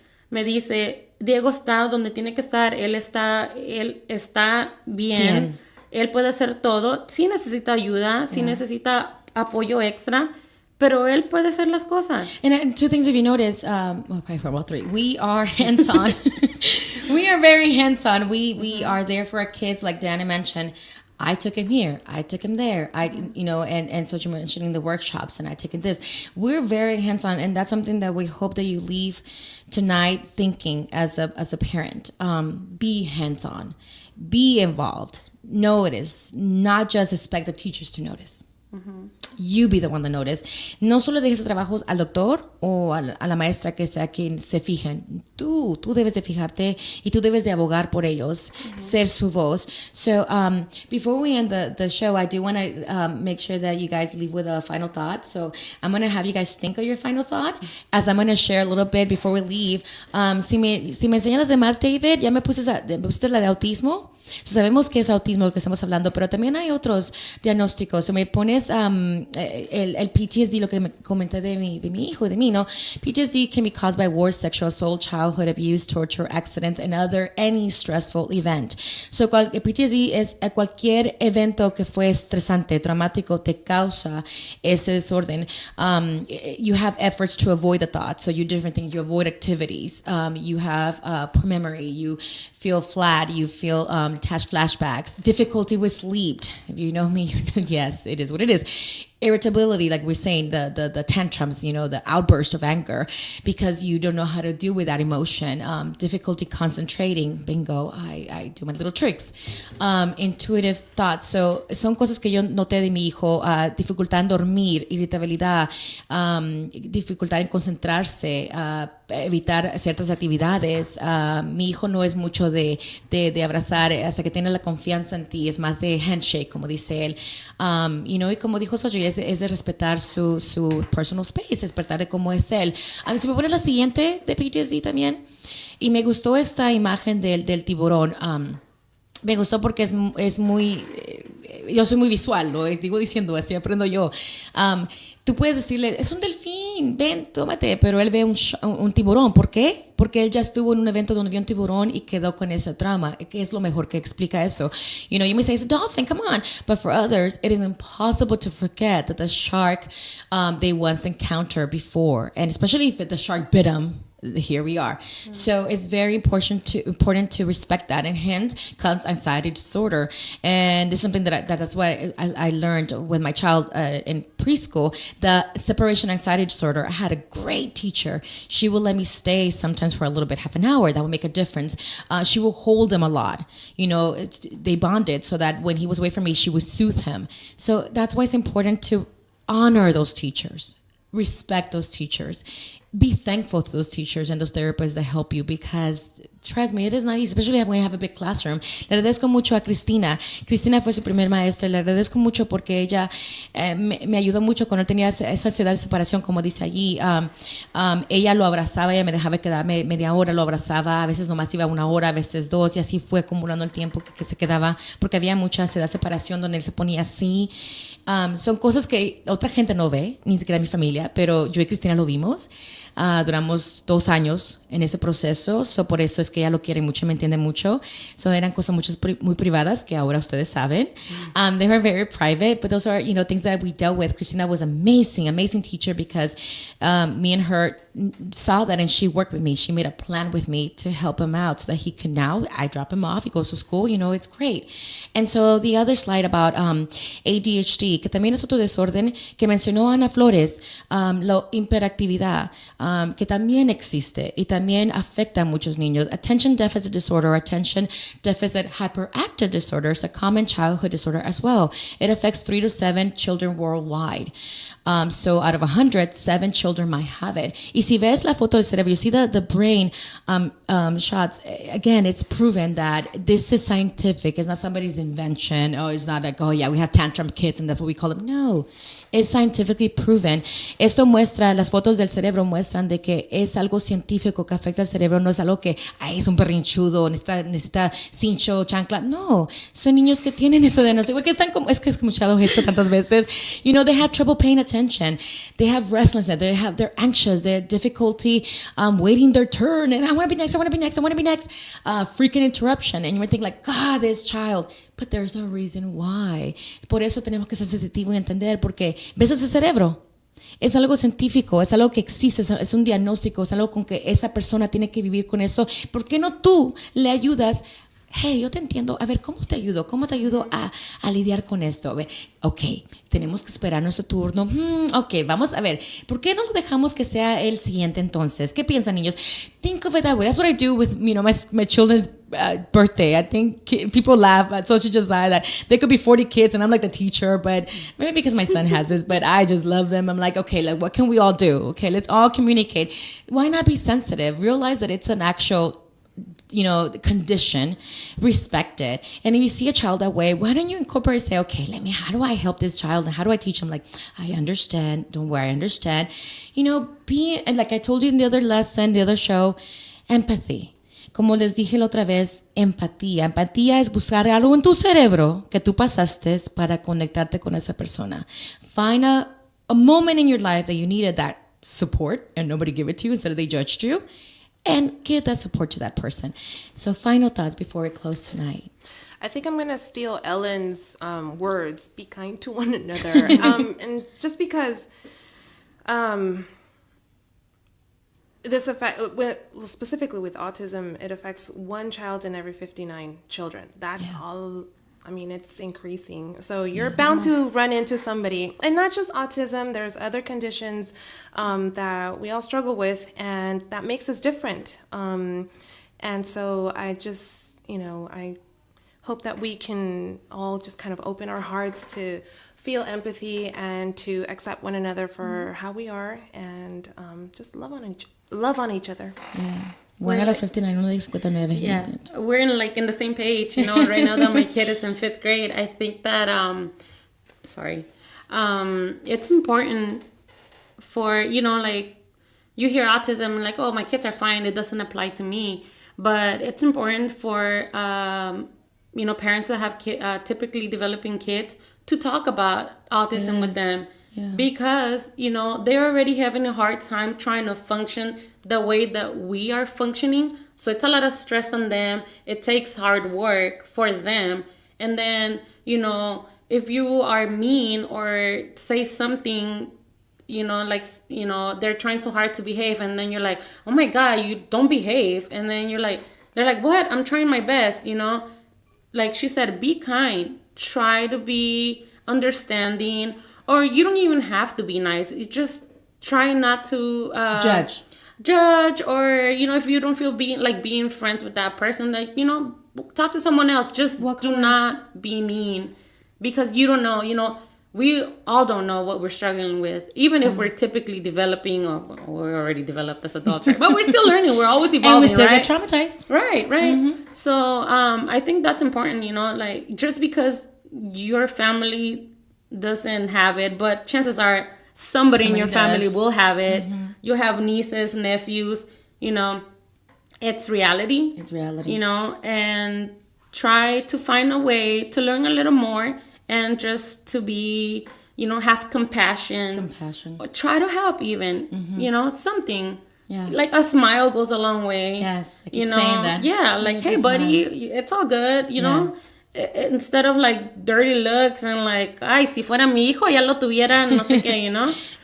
dice, Diego está donde tiene que estar, él está bien. Él puede hacer todo, sí necesita ayuda, sí necesita apoyo extra, pero él puede hacer las cosas. And 2 things, if you notice, probably 3, we are hands-on. We are very hands-on. We are there for our kids, like Diana mentioned. I took him here, I took him there, and so you're mentioning the workshops, and I taken this. We're very hands-on, and that's something that we hope that you leave tonight thinking as a parent. Be hands-on, be involved, notice, not just expect the teachers to notice. You be the one to notice. No solo dejes trabajos al doctor o a la maestra que sea quien se fijen. Tú debes de fijarte y tú debes de abogar por ellos, ser su voz. So before we end the show, I do want to make sure that you guys leave with a final thought. So I'm going to have you guys think of your final thought as I'm going to share a little bit before we leave. Si me enseñan las demás, David, ya me pusiste la de autismo. So, sabemos que es autismo lo que estamos hablando, pero también hay otros diagnósticos. So, me pones el PTSD, lo que me comenté de mi hijo y de mí, ¿no? PTSD can be caused by war, sexual assault, childhood abuse, torture, accidents, and any stressful event. So, PTSD es cualquier evento que fue estresante, traumático, te causa ese desorden. You have efforts to avoid the thoughts. So, you do different things. You avoid activities. You have poor memory. You feel flat. You feel attached flashbacks, difficulty with sleep. If you know me, you know, yes, it is what it is. Irritability, like we're saying, the tantrums, the outburst of anger, because you don't know how to deal with that emotion. Difficulty concentrating, bingo, I do my little tricks. Intuitive thoughts, so son cosas que yo noté de mi hijo. Dificultad en dormir, irritabilidad, dificultad en concentrarse, evitar ciertas actividades. Mi hijo no es mucho de abrazar hasta que tiene la confianza en ti, es más de handshake, como dice él. Y como dijo Sojoy, es de respetar su personal space, respetar de cómo es él. Si me pones la siguiente de PTSD también, y me gustó esta imagen del tiburón. Me gustó porque es muy... yo soy muy visual, lo digo diciendo, así aprendo yo. Tú puedes decirle, es un delfín, ven, tómate, pero él ve un tiburón. ¿Por qué? Porque él ya estuvo en un evento donde vio un tiburón y quedó con ese trauma, que es lo mejor que explica eso. You may say it's a dolphin, come on. But for others, it is impossible to forget that the shark they once encountered before. And especially if the shark bit them, here we are. So it's very important to respect that, and hence comes anxiety disorder. And this is something that's what I learned with my child in preschool. The separation anxiety disorder. I had a great teacher. She would let me stay sometimes for a little bit, half an hour. That would make a difference. She would hold him a lot. They bonded so that when he was away from me, she would soothe him. So that's why it's important to honor those teachers, respect those teachers. Be thankful to those teachers and those therapists that help you, because trust me, it is not easy, especially when you have a big classroom. Le agradezco mucho a Cristina. Cristina fue su primer maestra. Le agradezco mucho porque ella me ayudó mucho cuando tenía esa ansiedad de separación, como dice allí. Ella lo abrazaba, ella me dejaba quedarme media hora, lo abrazaba, a veces nomás iba 1 hora, a veces 2, y así fue acumulando el tiempo que se quedaba, porque había mucha ansiedad de separación donde él se ponía así. Son cosas que otra gente no ve, ni siquiera mi familia, pero yo y Cristina lo vimos. Duramos 2 años en ese proceso, por eso es que ella lo quiere mucho y me entiende mucho. Eran cosas muy privadas que ahora ustedes saben. They were very private, but those are things that we dealt with. Cristina was amazing teacher, because me and her saw that, and she worked with me. She made a plan with me to help him out so that he could I drop him off, he goes to school, it's great. And so the other slide about ADHD, que también es otro desorden que mencionó Ana Flores, la hiperactividad, que también existe y también afecta a muchos niños. Attention deficit disorder, attention deficit hyperactive disorder is a common childhood disorder as well. It affects 3 to 7 children worldwide. So out of 100, 7 children might have it. Y si ves la foto del cerebro, you see the brain shots. Again, it's proven that this is scientific. It's not somebody's invention. It's not like, we have tantrum kids and that's what we call them. No. Es scientifically proven. Esto muestra, las fotos del cerebro muestran de que es algo científico que afecta al cerebro. No es algo que es un perrinchudo, necesita cincho, chancla. No, son niños que tienen eso de no sé, que están como, es que he escuchado esto tantas veces. They have trouble paying attention. They have restlessness. They're anxious. They have difficulty waiting their turn. And I want to be next. Freaking interruption. And you might think like, God, this child. But there's a reason why. Por eso tenemos que ser sensitivos y entender, porque ves ese cerebro. Es algo científico, es algo que existe, es un diagnóstico, es algo con que esa persona tiene que vivir con eso. ¿Por qué no tú le ayudas hey, yo te entiendo, a ver, ¿cómo te ayudo? ¿Cómo te ayudo a lidiar con esto? A ver, ok, tenemos que esperar nuestro turno. Ok, vamos a ver, ¿por qué no lo dejamos que sea el siguiente entonces? ¿Qué piensan niños? Think of it that way. That's what I do with, my children's birthday. I think people laugh at social justice that there could be 40 kids and I'm like the teacher, but maybe because my son has this, but I just love them. I'm like, okay, like what can we all do? Okay, let's all communicate. Why not be sensitive? Realize that it's an actual condition, respect it. And if you see a child that way, why don't you incorporate, say, okay, how do I help this child? And how do I teach them? Like, I understand. Don't worry, I understand. And like I told you in the other lesson, the other show, empathy. Como les dije la otra vez, empatía. Empatía es buscar algo en tu cerebro que tú pasaste para conectarte con esa persona. Find a moment in your life that you needed that support and nobody gave it to you instead of they judged you. And give that support to that person. So final thoughts before we close tonight. I think I'm going to steal Ellen's words, be kind to one another. And just because this specifically with autism, it affects one child in every 59 children. That's all. I mean, it's increasing. So you're bound to run into somebody. And not just autism, there's other conditions that we all struggle with, and that makes us different. And so I just, I hope that we can all just kind of open our hearts to feel empathy and to accept one another for how we are, and just love on each other. Yeah. One out of 59, uno de 59. Yeah, we're in the same page, right now that my kid is in 5th grade. I think that, it's important for, you hear autism, like, oh, my kids are fine, it doesn't apply to me. But it's important for, parents that have typically developing kids to talk about autism with them. Yeah. Because, they're already having a hard time trying to function the way that we are functioning. So it's a lot of stress on them. It takes hard work for them. And then, if you are mean or say something, they're trying so hard to behave, and then you're like, oh my God, you don't behave. And then they're like, what? I'm trying my best, Like she said, be kind. Try to be understanding. Or you don't even have to be nice. You just try not to judge, or if you don't feel being friends with that person, talk to someone else. Just do not be mean, because you don't know. We all don't know what we're struggling with, even if we're typically developing, or we're already developed as adults, right? But we're still learning. We're always evolving, and we still right? get traumatized. Right. Mm-hmm. So I think that's important. Just because your family doesn't have it, but chances are somebody in your family will have it. Mm-hmm. You have nieces, nephews, it's reality. It's reality. And try to find a way to learn a little more, and just to be, have compassion. Or try to help even, something. Yeah. Like a smile goes a long way. Yes, I keep saying that. Yeah, like, hey, buddy, it's all good, know. Instead of dirty looks and ay, si fuera mi hijo ya lo tuviera, no sé qué,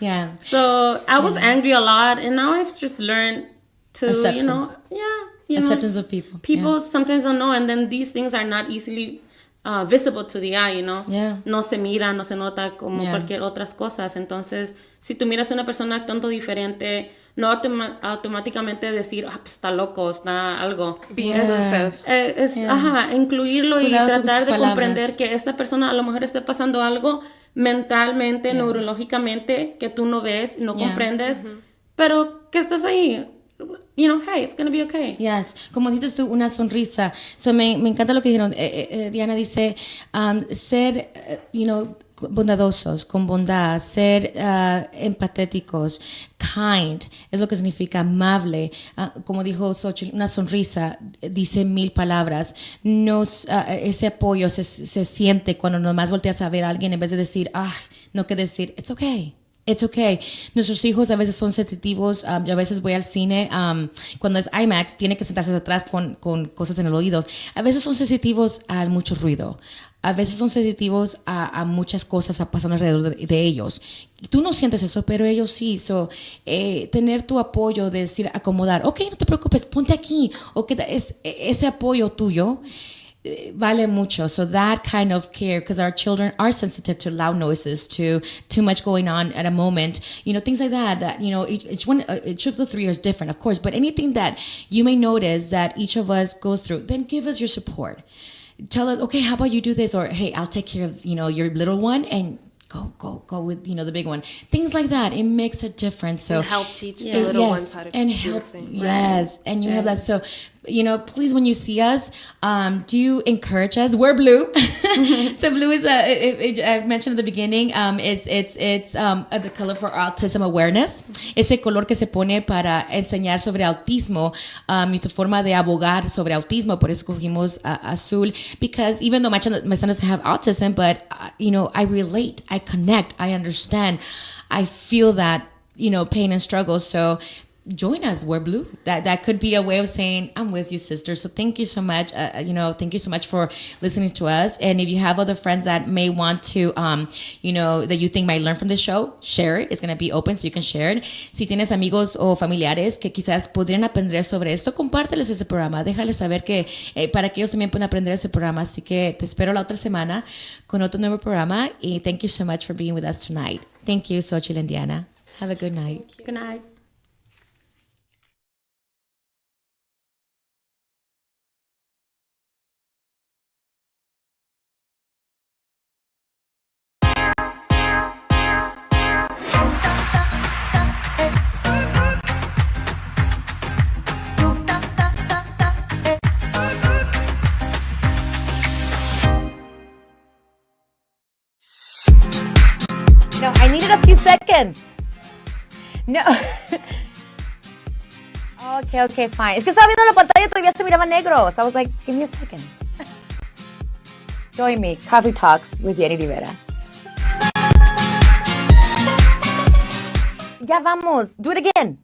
Yeah. So I was angry a lot, and now I've just learned to, acceptance. Acceptance of people. People sometimes don't know, and then these things are not easily visible to the eye, Yeah. No se mira, no se nota como cualquier otras cosas. Entonces, si tú miras a una persona actuando diferente, no automáticamente decir, pues está loco, está algo. Incluirlo y tratar de comprender que esta persona a lo mejor esté pasando algo mentalmente, neurológicamente, que tú no ves, no comprendes, pero que estás ahí. Hey, it's gonna be okay. Yes. Como dices tú, una sonrisa. So me encanta lo que dijeron. Diana dice, ser, bondadosos, con bondad, ser empatéticos, kind, es lo que significa amable. Como dijo Xochitl, una sonrisa dice 1000 palabras. Ese apoyo se siente cuando nomás volteas a ver a alguien en vez de decir, no que decir, it's okay. It's okay. Nuestros hijos a veces son sensitivos. Yo a veces voy al cine. Cuando es IMAX, tiene que sentarse atrás con cosas en el oído. A veces son sensitivos a mucho ruido. A veces son sensitivos a muchas cosas pasando alrededor de ellos. Y tú no sientes eso, pero ellos sí. So, tener tu apoyo de decir, acomodar. Ok, no te preocupes, ponte aquí. O que ese apoyo tuyo vale mucho. So that kind of care, because our children are sensitive to loud noises, to too much going on at a moment, things like that, each of the three is different, of course, but anything that you may notice that each of us goes through, then give us your support. Tell us, okay, how about you do this? Or, hey, I'll take care of, your little one, and go with, the big one. Things like that. It makes a difference. So and help teach the little ones how to and do help, the same. yes. And you have that. So, please, when you see us, do you encourage us? We're blue. So blue is I've mentioned at the beginning, it's the color for autism awareness. Ese color que se pone para enseñar sobre autismo, nuestra forma de abogar sobre autismo, por eso cogimos azul, because even though my son doesn't have autism, but I relate, I connect, I understand, I feel that pain and struggle. So join us. We're blue. That could be a way of saying, I'm with you, sister. So thank you so much. Thank you so much for listening to us. And if you have other friends that may want to, that you think might learn from this show, share it. It's going to be open so you can share it. Si tienes amigos o familiares que quizás podrían aprender sobre esto, compárteles ese programa. Déjales saber que para que ellos también puedan aprender ese programa. Así que te espero la otra semana con otro nuevo programa. Y thank you so much for being with us tonight. Thank you, Xochitl and Diana. Have a good night. Good night. No, I needed a few seconds. No. Okay, fine. Es que estaba viendo la pantalla y todavía se miraba negro. So I was like, give me a second. Join me, Coffee Talks with Yenni Rivera. Ya vamos. Do it again.